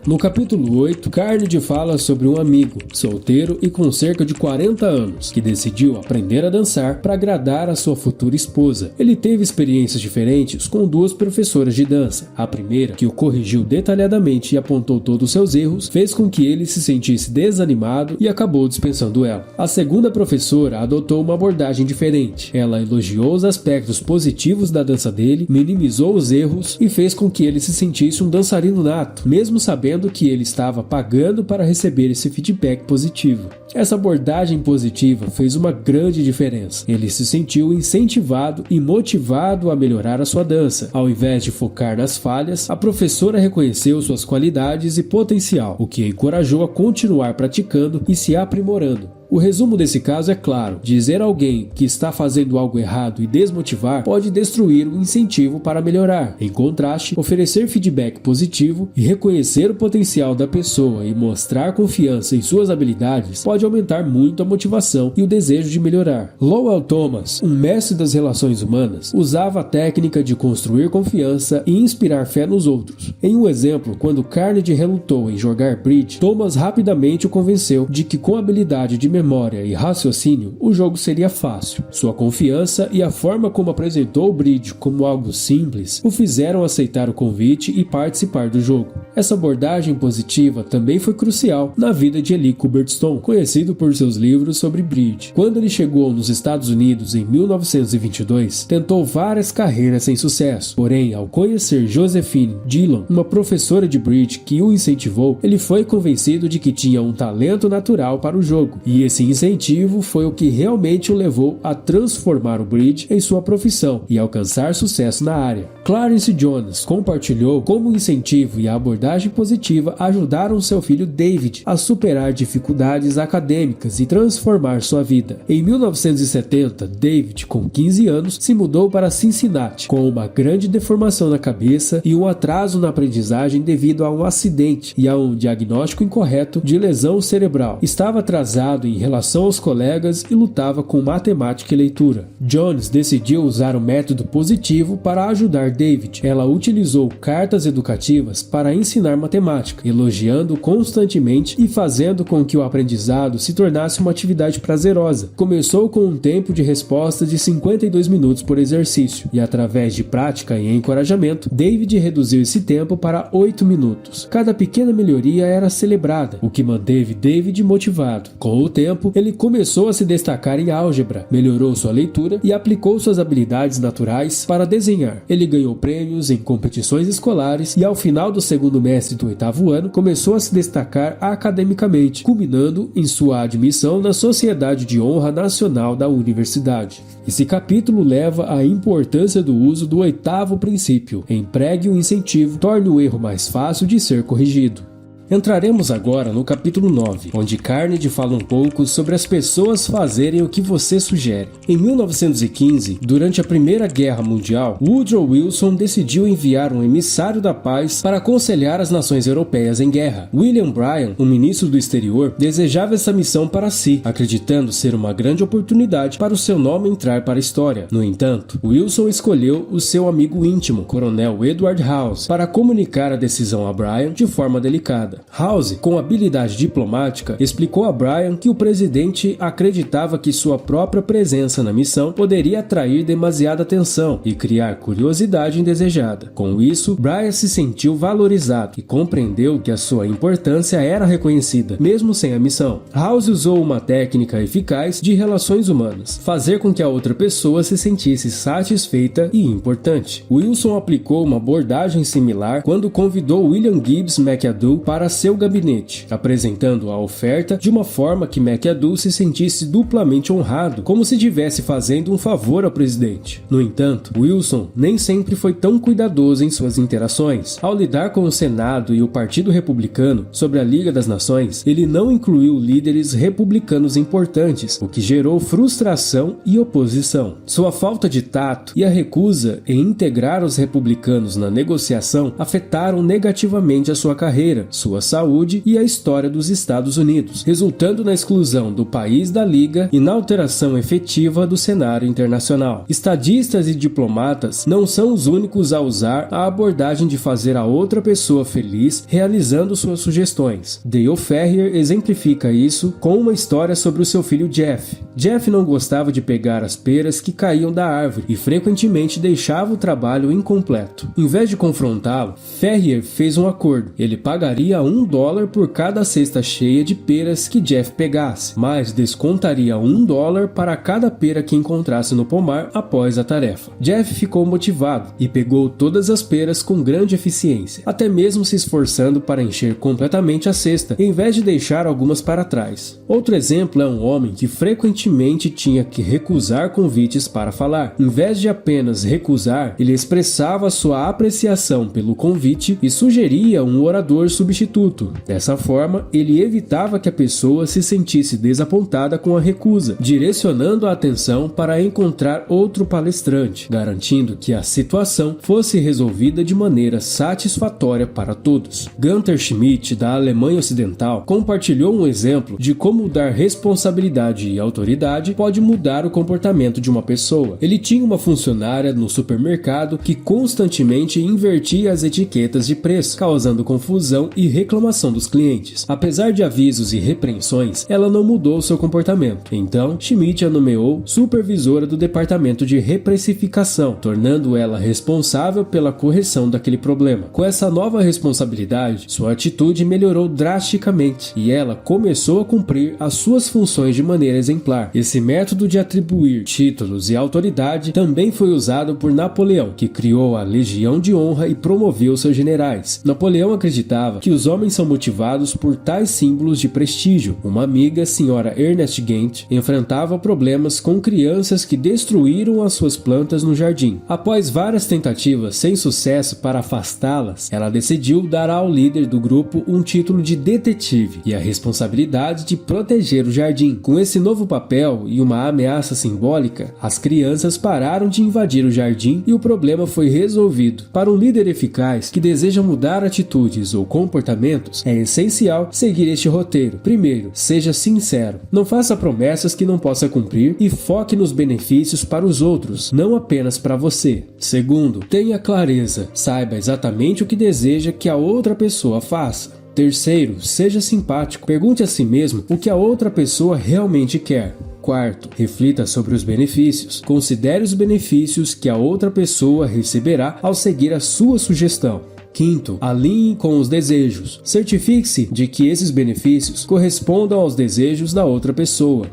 No capítulo 8, Carnegie fala sobre um amigo, solteiro e com cerca de 40 anos, que decidiu aprender a dançar para agradar a sua futura esposa. Ele teve experiências diferentes com duas professoras de dança. A primeira, que o corrigiu detalhadamente e apontou todos os seus erros, fez com que ele se sentisse desanimado e acabou dispensando ela. A segunda professora adotou uma abordagem diferente. Ela elogiou os aspectos positivos da dança dele, minimizou os erros e fez com que ele se sentisse um dançarino nato, mesmo sabendo que ele estava pagando para receber esse feedback positivo. Essa abordagem positiva fez uma grande diferença. Ele se sentiu incentivado e motivado a melhorar a sua dança. Ao invés de focar nas falhas, a professora reconheceu suas qualidades e potencial, o que encorajou a continuar praticando e se aprimorando. O resumo desse caso é claro: dizer a alguém que está fazendo algo errado e desmotivar pode destruir o incentivo para melhorar. Em contraste, oferecer feedback positivo e reconhecer o potencial da pessoa e mostrar confiança em suas habilidades pode aumentar muito a motivação e o desejo de melhorar. Lowell Thomas, um mestre das relações humanas, usava a técnica de construir confiança e inspirar fé nos outros. Em um exemplo, quando Carnegie relutou em jogar bridge, Thomas rapidamente o convenceu de que com a habilidade de memória e raciocínio, o jogo seria fácil. Sua confiança e a forma como apresentou o bridge como algo simples o fizeram aceitar o convite e participar do jogo. Essa abordagem positiva também foi crucial na vida de Eli Cubertstone, conhecido por seus livros sobre bridge. Quando ele chegou nos Estados Unidos em 1922, tentou várias carreiras sem sucesso. Porém, ao conhecer Josephine Dillon, uma professora de bridge que o incentivou, ele foi convencido de que tinha um talento natural para o jogo, e Esse incentivo foi o que realmente o levou a transformar o bridge em sua profissão e alcançar sucesso na área. Clarence Jones compartilhou como o incentivo e a abordagem positiva ajudaram seu filho David a superar dificuldades acadêmicas e transformar sua vida. Em 1970, David, com 15 anos, se mudou para Cincinnati, com uma grande deformação na cabeça e um atraso na aprendizagem devido a um acidente e a um diagnóstico incorreto de lesão cerebral. Estava atrasado em relação aos colegas e lutava com matemática e leitura. Jones decidiu usar o método positivo para ajudar David. Ela utilizou cartas educativas para ensinar matemática, elogiando constantemente e fazendo com que o aprendizado se tornasse uma atividade prazerosa. Começou com um tempo de resposta de 52 minutos por exercício e, através de prática e encorajamento, David reduziu esse tempo para 8 minutos. Cada pequena melhoria era celebrada, o que manteve David motivado. Com o tempo, ele começou a se destacar em álgebra, melhorou sua leitura e aplicou suas habilidades naturais para desenhar. Ele ganhou prêmios em competições escolares e, ao final do segundo mêstre do 8º ano, começou a se destacar academicamente, culminando em sua admissão na Sociedade de Honra Nacional da Universidade. Esse capítulo leva à importância do uso do 8º princípio: empregue o incentivo, torne o erro mais fácil de ser corrigido. Entraremos agora no capítulo 9, onde Carnegie fala um pouco sobre as pessoas fazerem o que você sugere. Em 1915, durante a Primeira Guerra Mundial, Woodrow Wilson decidiu enviar um emissário da paz para aconselhar as nações europeias em guerra. William Bryan, um ministro do exterior, desejava essa missão para si, acreditando ser uma grande oportunidade para o seu nome entrar para a história. No entanto, Wilson escolheu o seu amigo íntimo, Coronel Edward House, para comunicar a decisão a Bryan de forma delicada. House, com habilidade diplomática, explicou a Bryan que o presidente acreditava que sua própria presença na missão poderia atrair demasiada atenção e criar curiosidade indesejada. Com isso, Bryan se sentiu valorizado e compreendeu que a sua importância era reconhecida, mesmo sem a missão. House usou uma técnica eficaz de relações humanas, fazer com que a outra pessoa se sentisse satisfeita e importante. Wilson aplicou uma abordagem similar quando convidou William Gibbs McAdoo para seu gabinete, apresentando a oferta de uma forma que McAdoo se sentisse duplamente honrado, como se estivesse fazendo um favor ao presidente. No entanto, Wilson nem sempre foi tão cuidadoso em suas interações. Ao lidar com o Senado e o Partido Republicano sobre a Liga das Nações, ele não incluiu líderes republicanos importantes, o que gerou frustração e oposição. Sua falta de tato e a recusa em integrar os republicanos na negociação afetaram negativamente a sua carreira, sua saúde e a história dos Estados Unidos, resultando na exclusão do país da Liga e na alteração efetiva do cenário internacional. Estadistas e diplomatas não são os únicos a usar a abordagem de fazer a outra pessoa feliz realizando suas sugestões. Dale Ferrier exemplifica isso com uma história sobre o seu filho Jeff. Jeff não gostava de pegar as peras que caíam da árvore e frequentemente deixava o trabalho incompleto. Em vez de confrontá-lo, Ferrier fez um acordo. Ele pagaria $1 por cada cesta cheia de peras que Jeff pegasse, mas descontaria $1 para cada pera que encontrasse no pomar após a tarefa. Jeff ficou motivado e pegou todas as peras com grande eficiência, até mesmo se esforçando para encher completamente a cesta, em vez de deixar algumas para trás. Outro exemplo é um homem que frequentemente tinha que recusar convites para falar. Em vez de apenas recusar, ele expressava sua apreciação pelo convite e sugeria um orador substituto. Dessa forma, ele evitava que a pessoa se sentisse desapontada com a recusa, direcionando a atenção para encontrar outro palestrante, garantindo que a situação fosse resolvida de maneira satisfatória para todos. Gunther Schmidt, da Alemanha Ocidental, compartilhou um exemplo de como dar responsabilidade e autoridade pode mudar o comportamento de uma pessoa. Ele tinha uma funcionária no supermercado que constantemente invertia as etiquetas de preço, causando confusão e reclamação dos clientes. Apesar de avisos e repreensões, ela não mudou seu comportamento. Então, Schmidt a nomeou supervisora do departamento de reprecificação, tornando ela responsável pela correção daquele problema. Com essa nova responsabilidade, sua atitude melhorou drasticamente e ela começou a cumprir as suas funções de maneira exemplar. Esse método de atribuir títulos e autoridade também foi usado por Napoleão, que criou a Legião de Honra e promoveu seus generais. Napoleão acreditava que os homens são motivados por tais símbolos de prestígio. Uma amiga, senhora Ernest Gantt, enfrentava problemas com crianças que destruíram as suas plantas no jardim. Após várias tentativas sem sucesso para afastá-las, ela decidiu dar ao líder do grupo um título de detetive e a responsabilidade de proteger o jardim. Com esse novo papel e uma ameaça simbólica, as crianças pararam de invadir o jardim e o problema foi resolvido. Para um líder eficaz que deseja mudar atitudes ou comportamentos, é essencial seguir este roteiro. Primeiro, seja sincero. Não faça promessas que não possa cumprir e foque nos benefícios para os outros, não apenas para você. Segundo, tenha clareza. Saiba exatamente o que deseja que a outra pessoa faça. Terceiro, seja simpático. Pergunte a si mesmo o que a outra pessoa realmente quer. Quarto, reflita sobre os benefícios. Considere os benefícios que a outra pessoa receberá ao seguir a sua sugestão. Quinto, alinhe com os desejos. Certifique-se de que esses benefícios correspondam aos desejos da outra pessoa.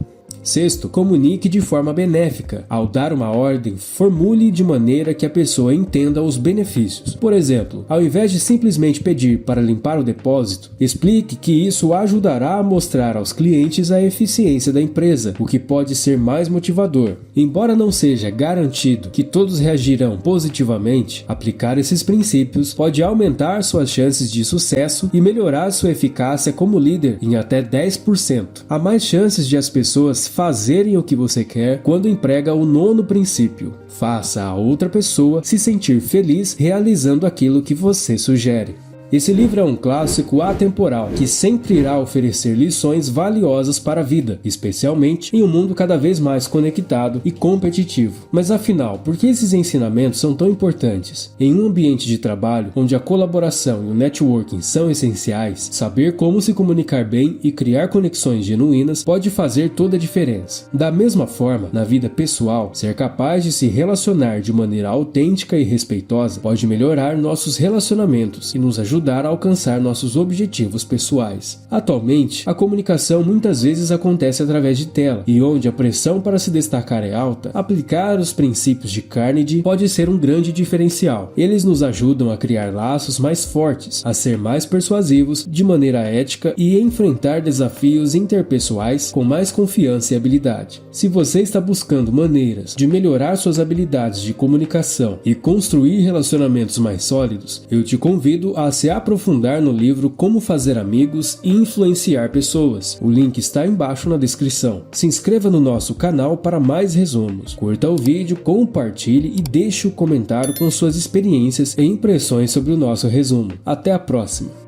Sexto, comunique de forma benéfica. Ao dar uma ordem, formule de maneira que a pessoa entenda os benefícios. Por exemplo, ao invés de simplesmente pedir para limpar o depósito, explique que isso ajudará a mostrar aos clientes a eficiência da empresa, o que pode ser mais motivador. Embora não seja garantido que todos reagirão positivamente, aplicar esses princípios pode aumentar suas chances de sucesso e melhorar sua eficácia como líder em até 10%. Há mais chances de as pessoas fazerem o que você quer quando emprega o nono princípio. Faça a outra pessoa se sentir feliz realizando aquilo que você sugere. Esse livro é um clássico atemporal que sempre irá oferecer lições valiosas para a vida, especialmente em um mundo cada vez mais conectado e competitivo. Mas afinal, por que esses ensinamentos são tão importantes? Em um ambiente de trabalho onde a colaboração e o networking são essenciais, saber como se comunicar bem e criar conexões genuínas pode fazer toda a diferença. Da mesma forma, na vida pessoal, ser capaz de se relacionar de maneira autêntica e respeitosa pode melhorar nossos relacionamentos e nos ajudar a alcançar nossos objetivos pessoais. Atualmente, a comunicação muitas vezes acontece através de tela, e onde a pressão para se destacar é alta, aplicar os princípios de Carnegie pode ser um grande diferencial. Eles nos ajudam a criar laços mais fortes, a ser mais persuasivos de maneira ética e enfrentar desafios interpessoais com mais confiança e habilidade. Se você está buscando maneiras de melhorar suas habilidades de comunicação e construir relacionamentos mais sólidos, eu te convido a se aprofundar no livro Como Fazer Amigos e Influenciar Pessoas. O link está embaixo na descrição. Se inscreva no nosso canal para mais resumos. Curta o vídeo, compartilhe e deixe um comentário com suas experiências e impressões sobre o nosso resumo. Até a próxima!